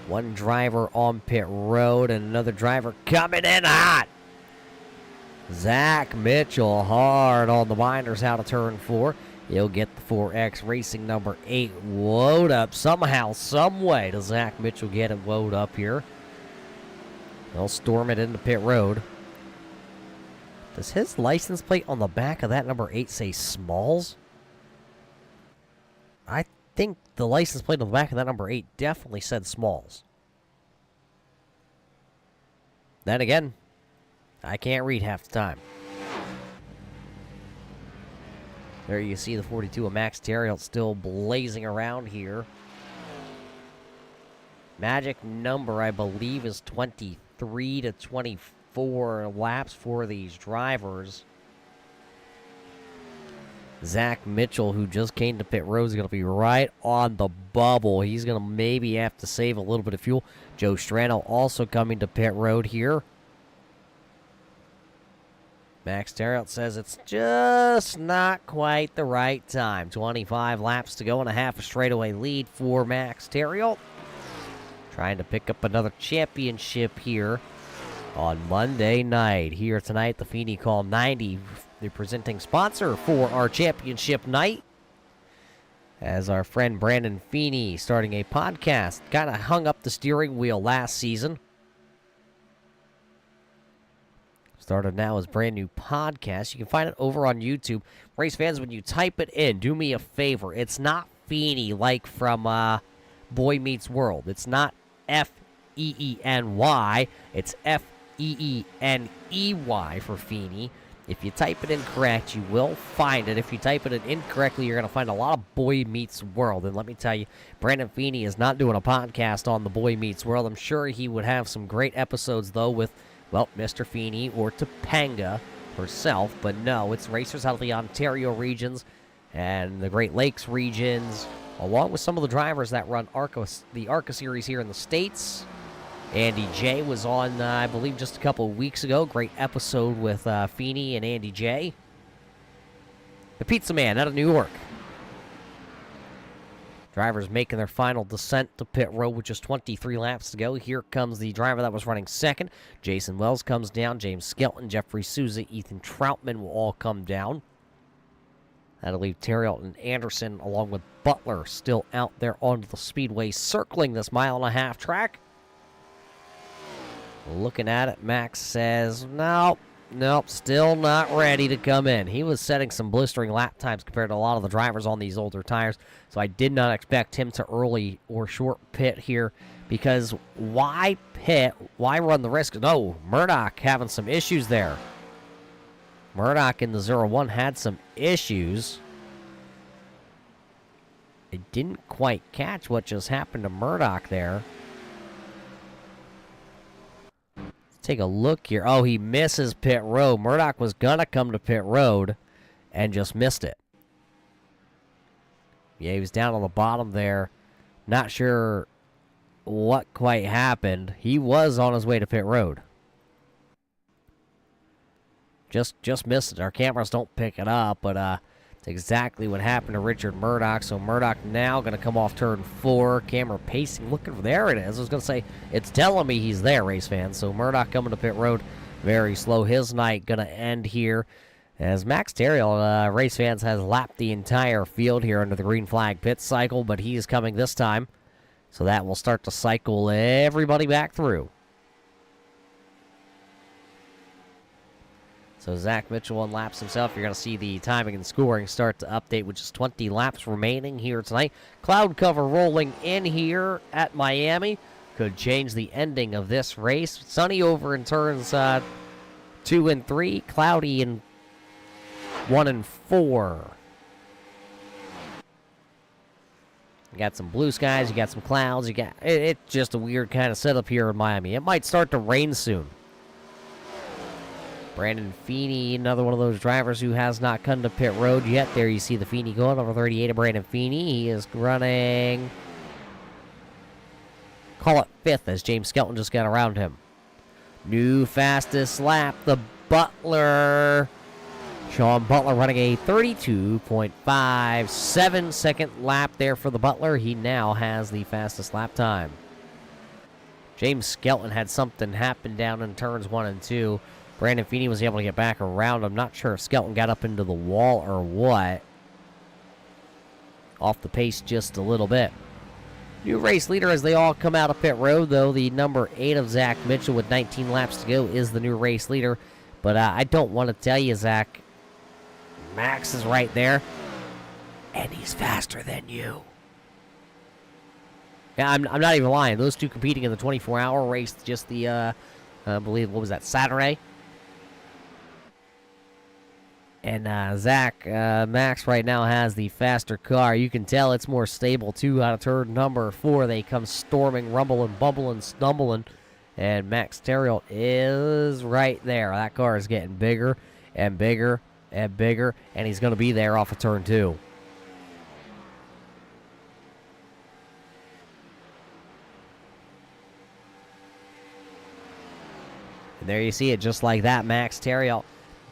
One driver on pit road and another driver coming in hot. Zach Mitchell hard on the binders out of turn 4. He'll get the 4X Racing number 8 woed up somehow, some way. Does Zach Mitchell get it woed up here? He'll storm it into pit road. Does his license plate on the back of that number 8 say Smalls? I think the license plate on the back of that number 8 definitely said Smalls. Then again, I can't read half the time. There you see the 42 of Max Terriot still blazing around here. Magic number, I believe, is 23 to 24 laps for these drivers. Zach Mitchell, who just came to pit road, is going to be right on the bubble. He's going to maybe have to save a little bit of fuel. Joe Strano also coming to pit road here. Max Terriot says it's just not quite the right time. 25 laps to go and a half a straightaway lead for Max Terriot. Trying to pick up another championship here on Monday night. Here tonight, the Feeney Call 90, the presenting sponsor for our championship night. As our friend Brandon Feeney starting a podcast, kind of hung up the steering wheel last season. Started now as brand new podcast. You can find it over on YouTube. Race fans, when you type it in, do me a favor. It's not Feeney like from Boy Meets World. It's not F-E-E-N-Y. It's F-E-E-N-E-Y for Feeney. If you type it incorrect, you will find it. If you type it in incorrectly, you're going to find a lot of Boy Meets World. And let me tell you, Brandon Feeney is not doing a podcast on the Boy Meets World. I'm sure he would have some great episodes, though, with, well, Mr. Feeney or Topanga herself. But no, it's racers out of the Ontario regions and the Great Lakes regions, along with some of the drivers that run the ARCA series here in the States. Andy J was on, I believe, just a couple of weeks ago. Great episode with Feeney and Andy J. The Pizza Man out of New York. Drivers making their final descent to pit road with just 23 laps to go. Here comes the driver that was running 2nd. Jason Wells comes down. James Skelton, Jeffrey Souza, Ethan Troutman will all come down. That'll leave Terriot and Anderson, along with Butler, still out there onto the speedway, circling this 1.5-mile track. Looking at it, Max says, nope, still not ready to come in. He was setting some blistering lap times compared to a lot of the drivers on these older tires, so I did not expect him to early or short pit here, because why pit? Why run the risk? No, Murdoch having some issues there. Murdoch in the 0-1 had some issues. I didn't quite catch what just happened to Murdoch there. Take a look here. Oh, he misses pit road. Murdoch was going to come to pit road and just missed it. Yeah, he was down on the bottom there. Not sure what quite happened. He was on his way to pit road. Just missed it. Our cameras don't pick it up, but It's exactly what happened to Richard Murdoch. So Murdoch now going to come off turn 4. Camera pacing, looking for, there it is. I was going to say, it's telling me he's there, race fans. So Murdoch coming to pit road very slow. His night going to end here as Max Terriel, race fans, has lapped the entire field here under the green flag pit cycle, but he is coming this time. So that will start to cycle everybody back through. So Zach Mitchell unlaps himself. You're going to see the timing and scoring start to update with just 20 laps remaining here tonight. Cloud cover rolling in here at Miami. Could change the ending of this race. Sunny over in turns 2 and 3. Cloudy in 1 and 4. You got some blue skies. You got some clouds. It's just a weird kind of setup here in Miami. It might start to rain soon. Brandon Feeney, another one of those drivers who has not come to pit road yet. There you see the Feeney going, number 38 of Brandon Feeney. He is running, call it 5th, as James Skelton just got around him. New fastest lap, the Butler. Sean Butler running a 32.57 second lap there for the Butler. He now has the fastest lap time. James Skelton had something happen down in turns 1 and 2. Brandon Feeney was able to get back around. I'm not sure if Skelton got up into the wall or what. Off the pace just a little bit. New race leader as they all come out of pit road, though. The number 8 of Zach Mitchell with 19 laps to go is the new race leader. But I don't want to tell you, Zach, Max is right there, and he's faster than you. Yeah, I'm not even lying. Those two competing in the 24-hour race just the, I believe, what was that, Saturday? And Max right now has the faster car. You can tell it's more stable, too, out of turn number 4. They come storming, rumbling, bumbling, stumbling. And Max Terriel is right there. That car is getting bigger and bigger and bigger. And he's going to be there off of turn 2. And there you see it, just like that. Max Terriel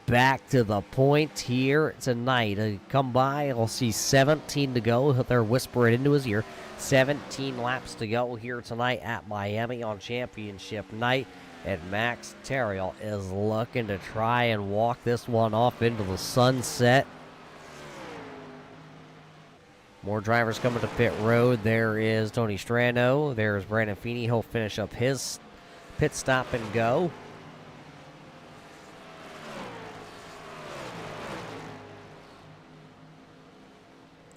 back to the point here tonight. Come by, we'll see 17 to go. They're whispering into his ear. 17 laps to go here tonight at Miami on championship night. And Max Terriel is looking to try and walk this one off into the sunset. More drivers coming to pit road. There is Tony Strano. There's Brandon Feeney. He'll finish up his pit stop and go.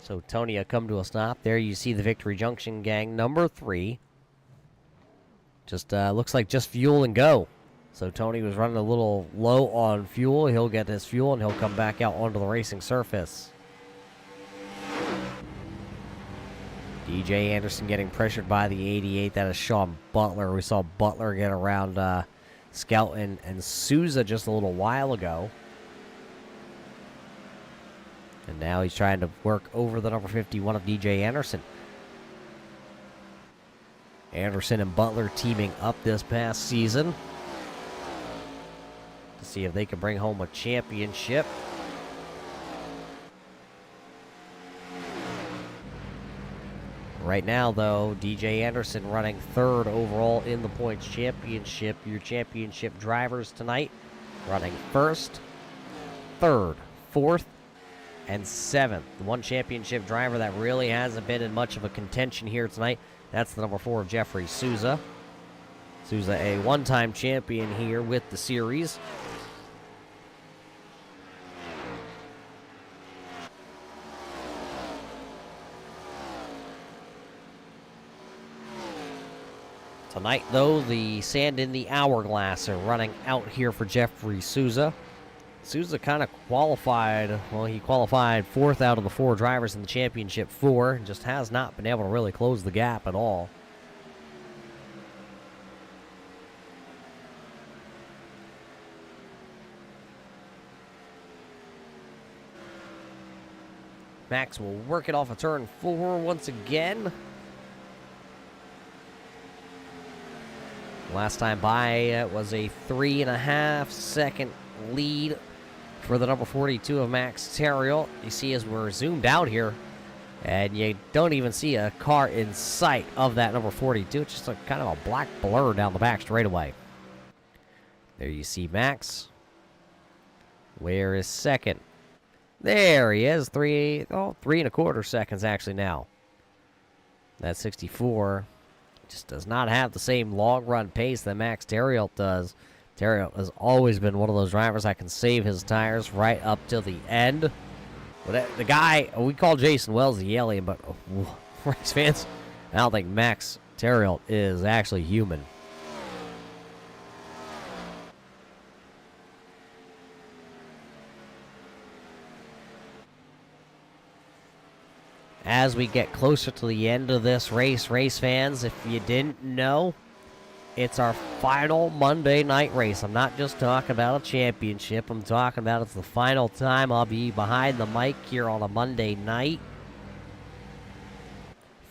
So Tony will come to a stop. There you see the Victory Junction gang, number 3. Just looks like just fuel and go. So Tony was running a little low on fuel. He'll get his fuel and he'll come back out onto the racing surface. DJ Anderson getting pressured by the 88. That is Sean Butler. We saw Butler get around Skelton and Souza just a little while ago. And now he's trying to work over the number 51 of DJ Anderson. Anderson and Butler teaming up this past season to see if they can bring home a championship. Right now, though, DJ Anderson running 3rd overall in the points championship. Your championship drivers tonight running 1st, 3rd, 4th, and 7th. The one championship driver that really hasn't been in much of a contention here tonight, that's the number 4 of Jeffrey Souza. Souza, a one-time champion here with the series. Tonight, though, the sand in the hourglass are running out here for Jeffrey Souza. Souza kind of qualified, well, he qualified 4th out of the 4 drivers in the championship 4, and just has not been able to really close the gap at all. Max will work it off of turn 4 once again. Last time by, it was a 3.5 second lead for the number 42 of Max Terriel. You see as we're zoomed out here, and you don't even see a car in sight of that number 42. It's just a kind of a black blur down the back straightaway. There you see Max. Where is second? There he is. 3.25 seconds actually now. That 64 just does not have the same long run pace that Max Terriel does. Terriel has always been one of those drivers that can save his tires right up till the end. But the guy, we call Jason Wells the alien, but race fans, I don't think Max Terriel is actually human. As we get closer to the end of this race fans, if you didn't know, it's our final Monday night race. I'm not just talking about a championship. I'm talking about it's the final time I'll be behind the mic here on a Monday night.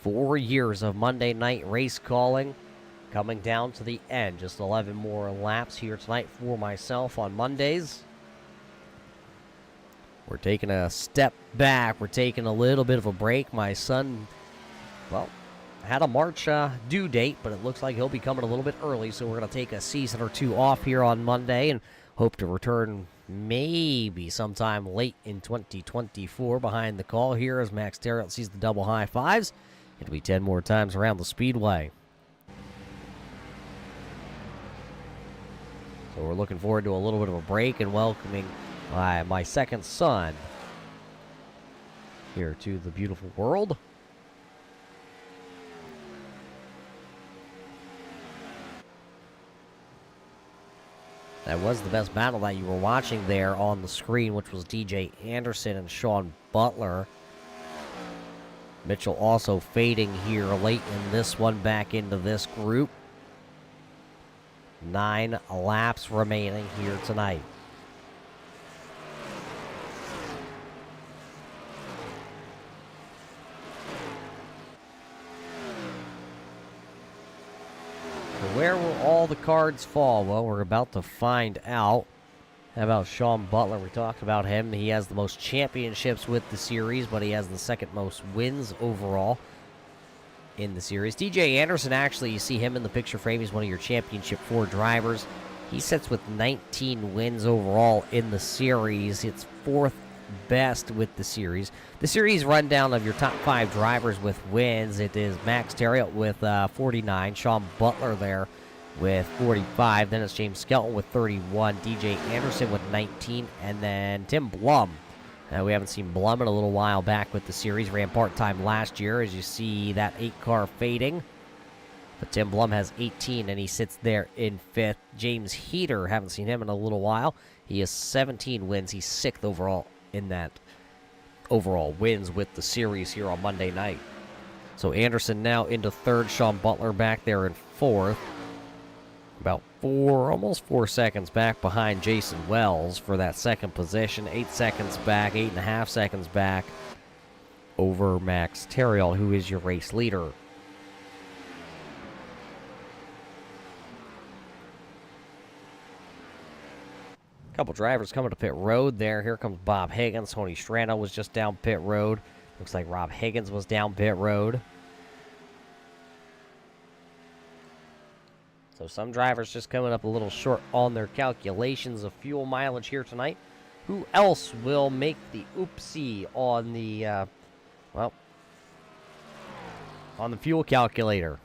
4 years of Monday night race calling coming down to the end. Just 11 more laps here tonight for myself on Mondays. We're taking a step back. We're taking a little bit of a break. My son, well, had a March due date, but it looks like he'll be coming a little bit early, so we're going to take a season or two off here on Monday and hope to return maybe sometime late in 2024. Behind the call here as Max Terriel sees the double high fives. It'll be 10 more times around the speedway. So we're looking forward to a little bit of a break and welcoming my second son here to the beautiful world. That was the best battle that you were watching there on the screen, which was DJ Anderson and Sean Butler. Mitchell also fading here late in this one back into this group. 9 laps remaining here tonight. Where will all the cards fall? Well, we're about to find out. How about Sean Butler? We talked about him. He has the most championships with the series, but he has the second most wins overall in the series. DJ Anderson, actually, you see him in the picture frame. He's one of your championship 4 drivers. He sits with 19 wins overall in the series. It's 4th best with the series. The series rundown of your top 5 drivers with wins. It is Max Terriel with 49, Sean Butler there with 45, then it's James Skelton with 31, DJ Anderson with 19, and then Tim Blum. We haven't seen Blum in a little while back with the series. Ran part-time last year, as you see that 8 car fading. But Tim Blum has 18, and he sits there in 5th. James Heater, haven't seen him in a little while. He has 17 wins. He's 6th overall in that overall wins with the series here on Monday night. So Anderson now into 3rd, Sean Butler back there in 4th. About almost 4 seconds back behind Jason Wells for that 2nd position. 8 seconds back, 8.5 seconds back over Max Terriel, who is your race leader. Couple drivers coming to pit road there. Here comes Bob Higgins. Tony Strano was just down pit road. Looks like Rob Higgins was down pit road. So some drivers just coming up a little short on their calculations of fuel mileage here tonight. Who else will make the oopsie on the, on the fuel calculator?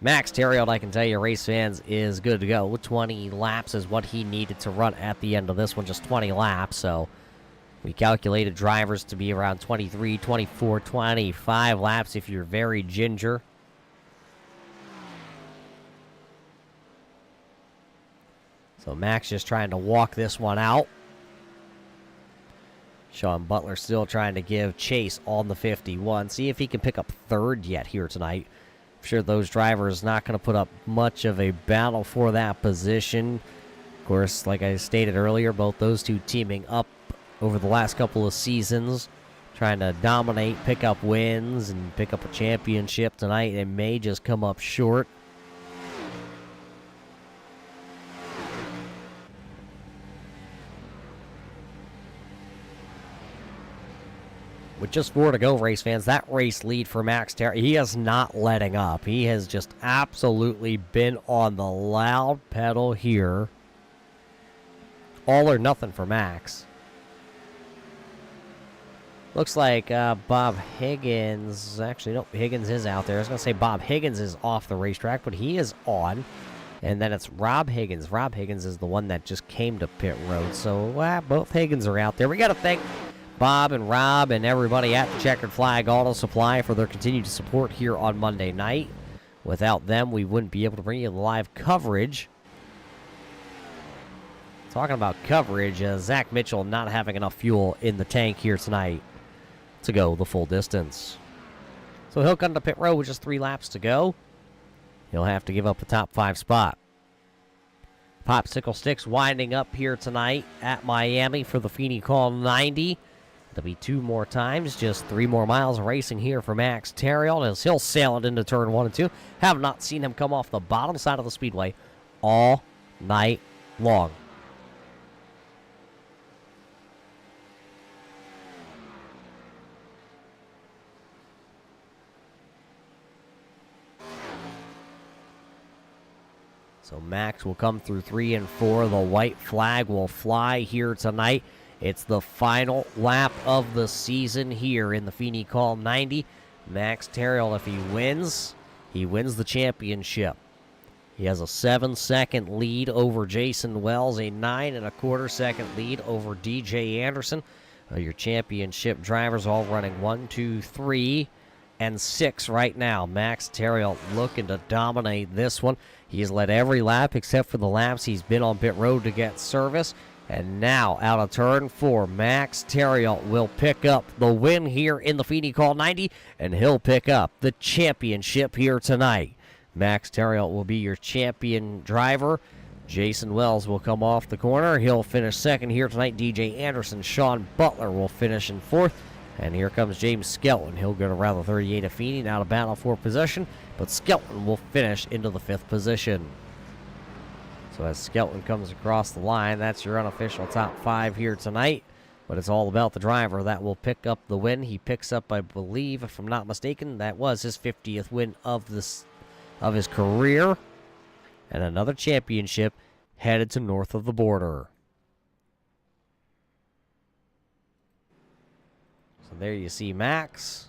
Max Terriel, I can tell you, race fans, is good to go. 20 laps is what he needed to run at the end of this one, just 20 laps. So we calculated drivers to be around 23, 24, 25 laps if you're very ginger. So Max just trying to walk this one out. Sean Butler still trying to give chase on the 51. See if he can pick up 3rd yet here tonight. I'm sure those drivers not going to put up much of a battle for that position. Of course, like I stated earlier, both those two teaming up over the last couple of seasons, trying to dominate, pick up wins, and pick up a championship tonight. It may just come up short. With just 4 to go, race fans, that race lead for Max Terry, he is not letting up. He has just absolutely been on the loud pedal here. All or nothing for Max. Looks like Bob Higgins, actually, no, Higgins is out there. I was going to say Bob Higgins is off the racetrack, but he is on. And then it's Rob Higgins. Rob Higgins is the one that just came to pit road. So both Higgins are out there. We got to thank Bob and Rob and everybody at the Checkered Flag Auto Supply for their continued support here on Monday night. Without them, we wouldn't be able to bring you the live coverage. Talking about coverage, Zach Mitchell not having enough fuel in the tank here tonight to go the full distance. So he'll come to pit road with just 3 laps to go. He'll have to give up a top 5 spot. Popsicle Sticks winding up here tonight at Miami for the Feeney Call 90. There'll be 2 more times, just 3 more miles of racing here for Max Terrill as he'll sail it into turn 1 and 2. Have not seen him come off the bottom side of the speedway all night long. So Max will come through 3 and 4. The white flag will fly here tonight. It's the final lap of the season here in the Feeney Call 90. Max Terrill, if he wins the championship. He has a 7-second lead over Jason Wells, a 9.25 second lead over DJ Anderson. Your championship drivers all running 1, 2, 3, and 6 right now. Max Terrill looking to dominate this one. He's led every lap except for the laps he's been on pit road to get service. And now, out of turn 4, Max Terrill will pick up the win here in the Feeney Call 90, and he'll pick up the championship here tonight. Max Terrill will be your champion driver. Jason Wells will come off the corner. He'll finish second here tonight. DJ Anderson, Sean Butler will finish in 4th. And here comes James Skelton. He'll go to round the 38 of Feeney, now to battle for possession, but Skelton will finish into the 5th position. So as Skelton comes across the line, that's your unofficial top 5 here tonight. But it's all about the driver that will pick up the win. He picks up, I believe, if I'm not mistaken, that was his 50th win of his career. And another championship headed to north of the border. So there you see Max.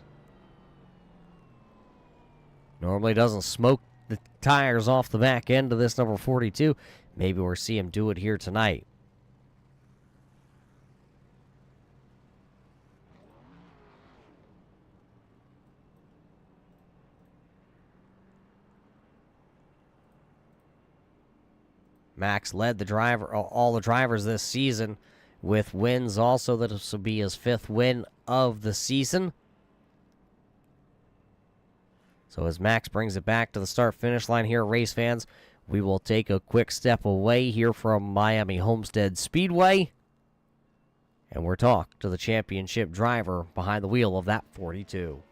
Normally doesn't smoke the tires off the back end of this number 42. Maybe we'll see him do it here tonight. Max led all the drivers this season with wins also. This will be his 5th win of the season. So as Max brings it back to the start-finish line here, race fans, we will take a quick step away here from Miami Homestead Speedway. And we're talking to the championship driver behind the wheel of that 42.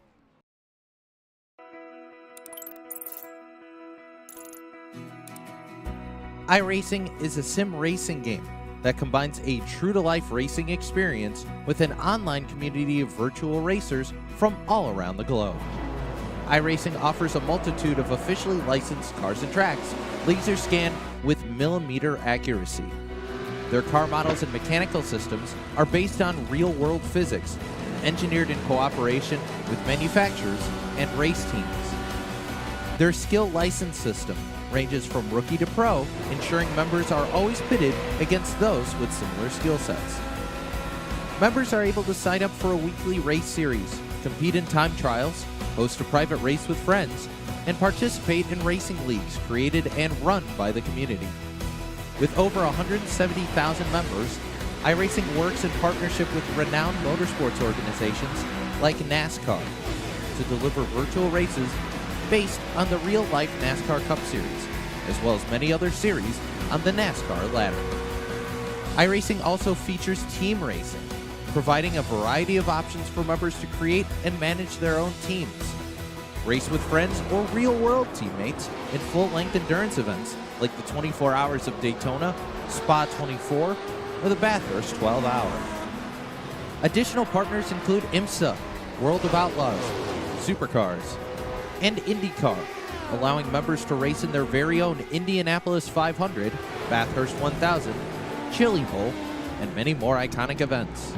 iRacing is a sim racing game that combines a true-to-life racing experience with an online community of virtual racers from all around the globe. iRacing offers a multitude of officially licensed cars and tracks, laser scanned with millimeter accuracy. Their car models and mechanical systems are based on real-world physics, engineered in cooperation with manufacturers and race teams. Their skill license system ranges from rookie to pro, ensuring members are always pitted against those with similar skill sets. Members are able to sign up for a weekly race series, compete in time trials, host a private race with friends, and participate in racing leagues created and run by the community. With over 170,000 members, iRacing works in partnership with renowned motorsports organizations like NASCAR to deliver virtual races based on the real-life NASCAR Cup Series, as well as many other series on the NASCAR ladder. iRacing also features team racing, providing a variety of options for members to create and manage their own teams. Race with friends or real-world teammates in full-length endurance events like the 24 Hours of Daytona, Spa 24, or the Bathurst 12 Hour. Additional partners include IMSA, World of Outlaws, Supercars, and IndyCar, allowing members to race in their very own Indianapolis 500, Bathurst 1000, Chili Bowl, and many more iconic events.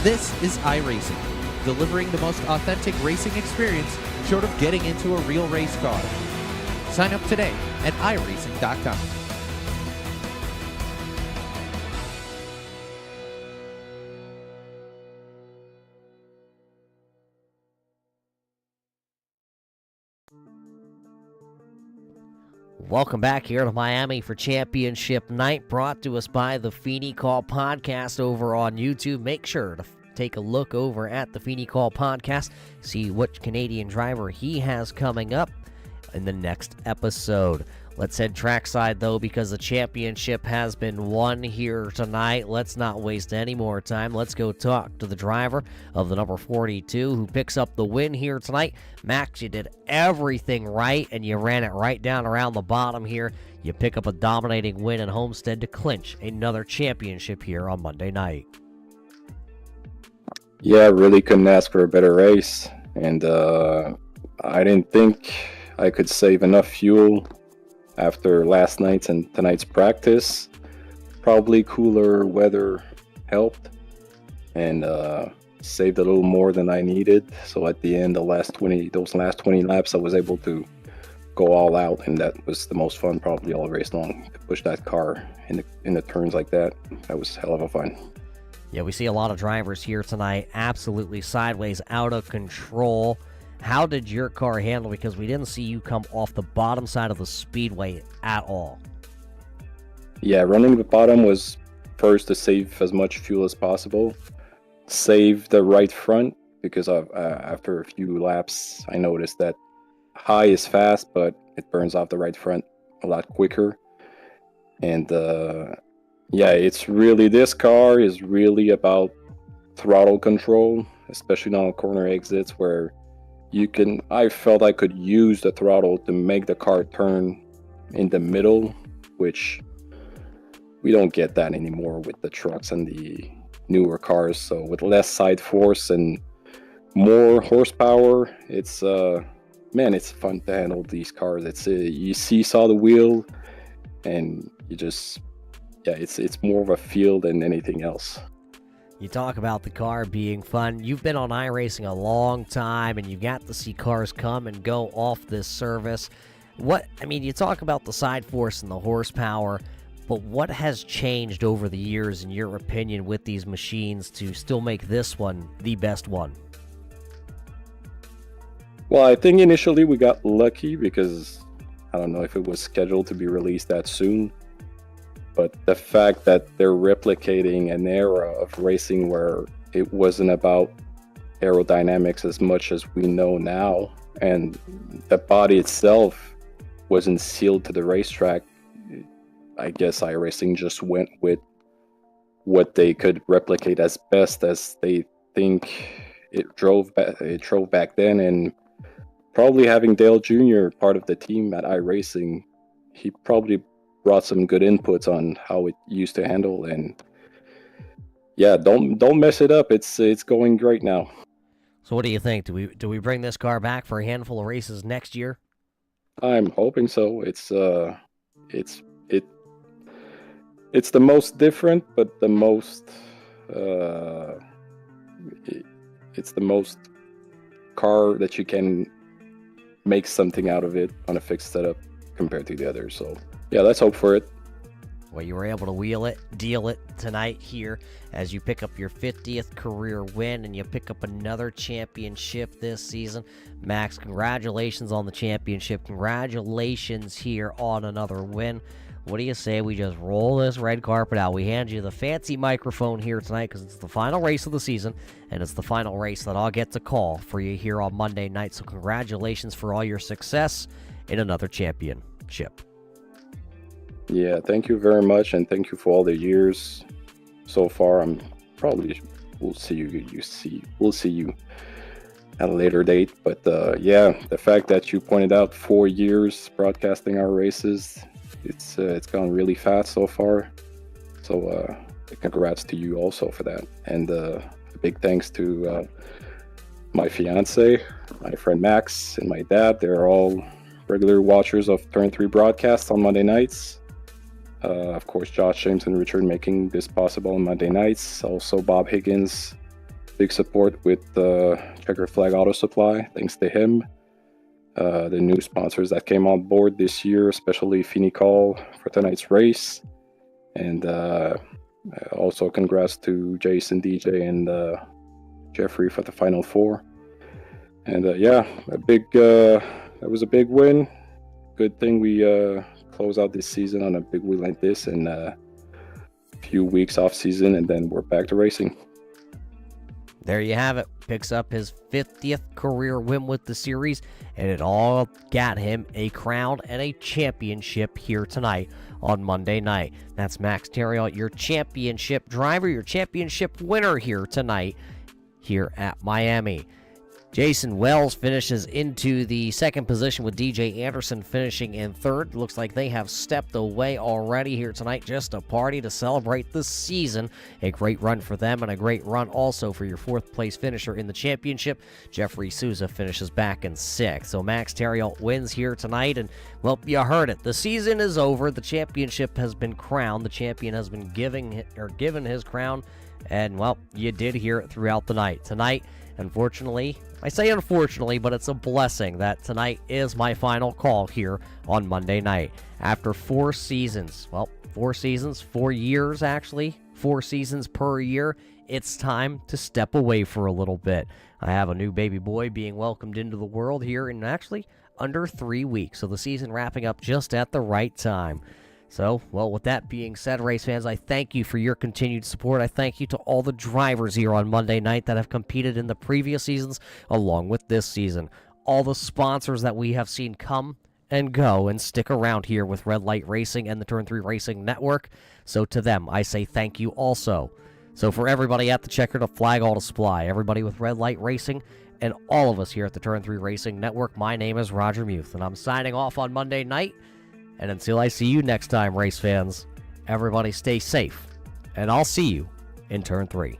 This is iRacing, delivering the most authentic racing experience short of getting into a real race car. Sign up today at iRacing.com. Welcome back here to Miami for Championship Night, brought to us by the Feeney Call Podcast over on YouTube. Make sure to take a look over at the Feeney Call Podcast, see what Canadian driver he has coming up in the next episode. Let's head trackside, though, because the championship has been won here tonight. Let's not waste any more time. Let's go talk to the driver of the number 42 who picks up the win here tonight. Max, you did everything right, and you ran it right down around the bottom here. You pick up a dominating win in Homestead to clinch another championship here on Monday night. Yeah, really couldn't ask for a better race, and I didn't think I could save enough fuel after last night's and tonight's practice. Probably cooler weather helped, and saved a little more than I needed. So at the end, those last 20 laps, I was able to go all out, and that was the most fun probably all race long, to push that car in the turns like that. That was hell of a fun. Yeah, we see a lot of drivers here tonight absolutely sideways, out of control. How did your car handle? Because we didn't see you come off the bottom side of the speedway at all. Yeah, running the bottom was first to save as much fuel as possible. Save the right front, because after a few laps, I noticed that high is fast, but it burns off the right front a lot quicker. And this car is really about throttle control, especially on corner exits where I felt I could use the throttle to make the car turn in the middle, which we don't get that anymore with the trucks and the newer cars. So with less side force and more horsepower, it's fun to handle these cars. It's you saw the wheel, and it's more of a feel than anything else. You talk about the car being fun. You've been on iRacing a long time, and you got to see cars come and go off this service. You talk about the side force and the horsepower, but what has changed over the years, in your opinion, with these machines to still make this one the best one? Well, I think initially we got lucky because I don't know if it was scheduled to be released that soon. But the fact that they're replicating an era of racing where it wasn't about aerodynamics as much as we know now, and the body itself wasn't sealed to the racetrack, I guess iRacing just went with what they could replicate as best as they think it drove back then. And probably having Dale Jr. part of the team at iRacing, he probably brought some good inputs on how it used to handle. And yeah, don't mess it up. It's going great now. So what do you think? Do we bring this car back for a handful of races next year? I'm hoping so. It's the most different, but the most it's the most car that you can make something out of it on a fixed setup compared to the others. So yeah, let's hope for it. Well, you were able to wheel it, deal it tonight here as you pick up your 50th career win, and you pick up another championship this season. Max, congratulations on the championship. Congratulations here on another win. What do you say we just roll this red carpet out? We hand you the fancy microphone here tonight because it's the final race of the season, and it's the final race that I'll get to call for you here on Monday night. So congratulations for all your success in another championship. Yeah, thank you very much, and thank you for all the years so far. We'll see you at a later date. But the fact that you pointed out 4 years broadcasting our races, it's gone really fast so far. So congrats to you also for that. And the big thanks to my fiance, my friend Max, and my dad. They're all regular watchers of Turn 3 broadcasts on Monday nights. Of course, Josh, James, and Richard making this possible on Monday nights. Also, Bob Higgins, big support with Checkered Flag Auto Supply. Thanks to him. The new sponsors that came on board this year, especially Feeney for tonight's race. And also congrats to Jason, DJ, and Jeffrey for the Final Four. And that was a big win. Good thing we close out this season on a big win like this, and a few weeks off season, and then we're back to racing. There you have it. Picks up his 50th career win with the series, and it all got him a crown and a championship here tonight on Monday night. That's Max Theriault, your championship driver, your championship winner here tonight here at Miami. Jason Wells finishes into the second position with DJ Anderson finishing in third. Looks like they have stepped away already here tonight. Just a party to celebrate the season. A great run for them and a great run also for your fourth place finisher in the championship. Jeffrey Souza finishes back in sixth. So Max Theriault wins here tonight, and well, you heard it. The season is over. The championship has been crowned. The champion has been given his crown, and well, you did hear it throughout the night. Tonight, unfortunately, I say unfortunately, but it's a blessing that tonight is my final call here on Monday night. After 4 seasons, 4 years actually, 4 seasons per year, it's time to step away for a little bit. I have a new baby boy being welcomed into the world here in actually under 3 weeks, so the season wrapping up just at the right time. So, well, with that being said, race fans, I thank you for your continued support. I thank you to all the drivers here on Monday night that have competed in the previous seasons along with this season. All the sponsors that we have seen come and go and stick around here with Red Light Racing and the Turn 3 Racing Network. So to them, I say thank you also. So for everybody at the Checkered Flag Auto Supply, everybody with Red Light Racing, and all of us here at the Turn 3 Racing Network, my name is Roger Muth, and I'm signing off on Monday night. And until I see you next time, race fans, everybody stay safe, and I'll see you in Turn 3.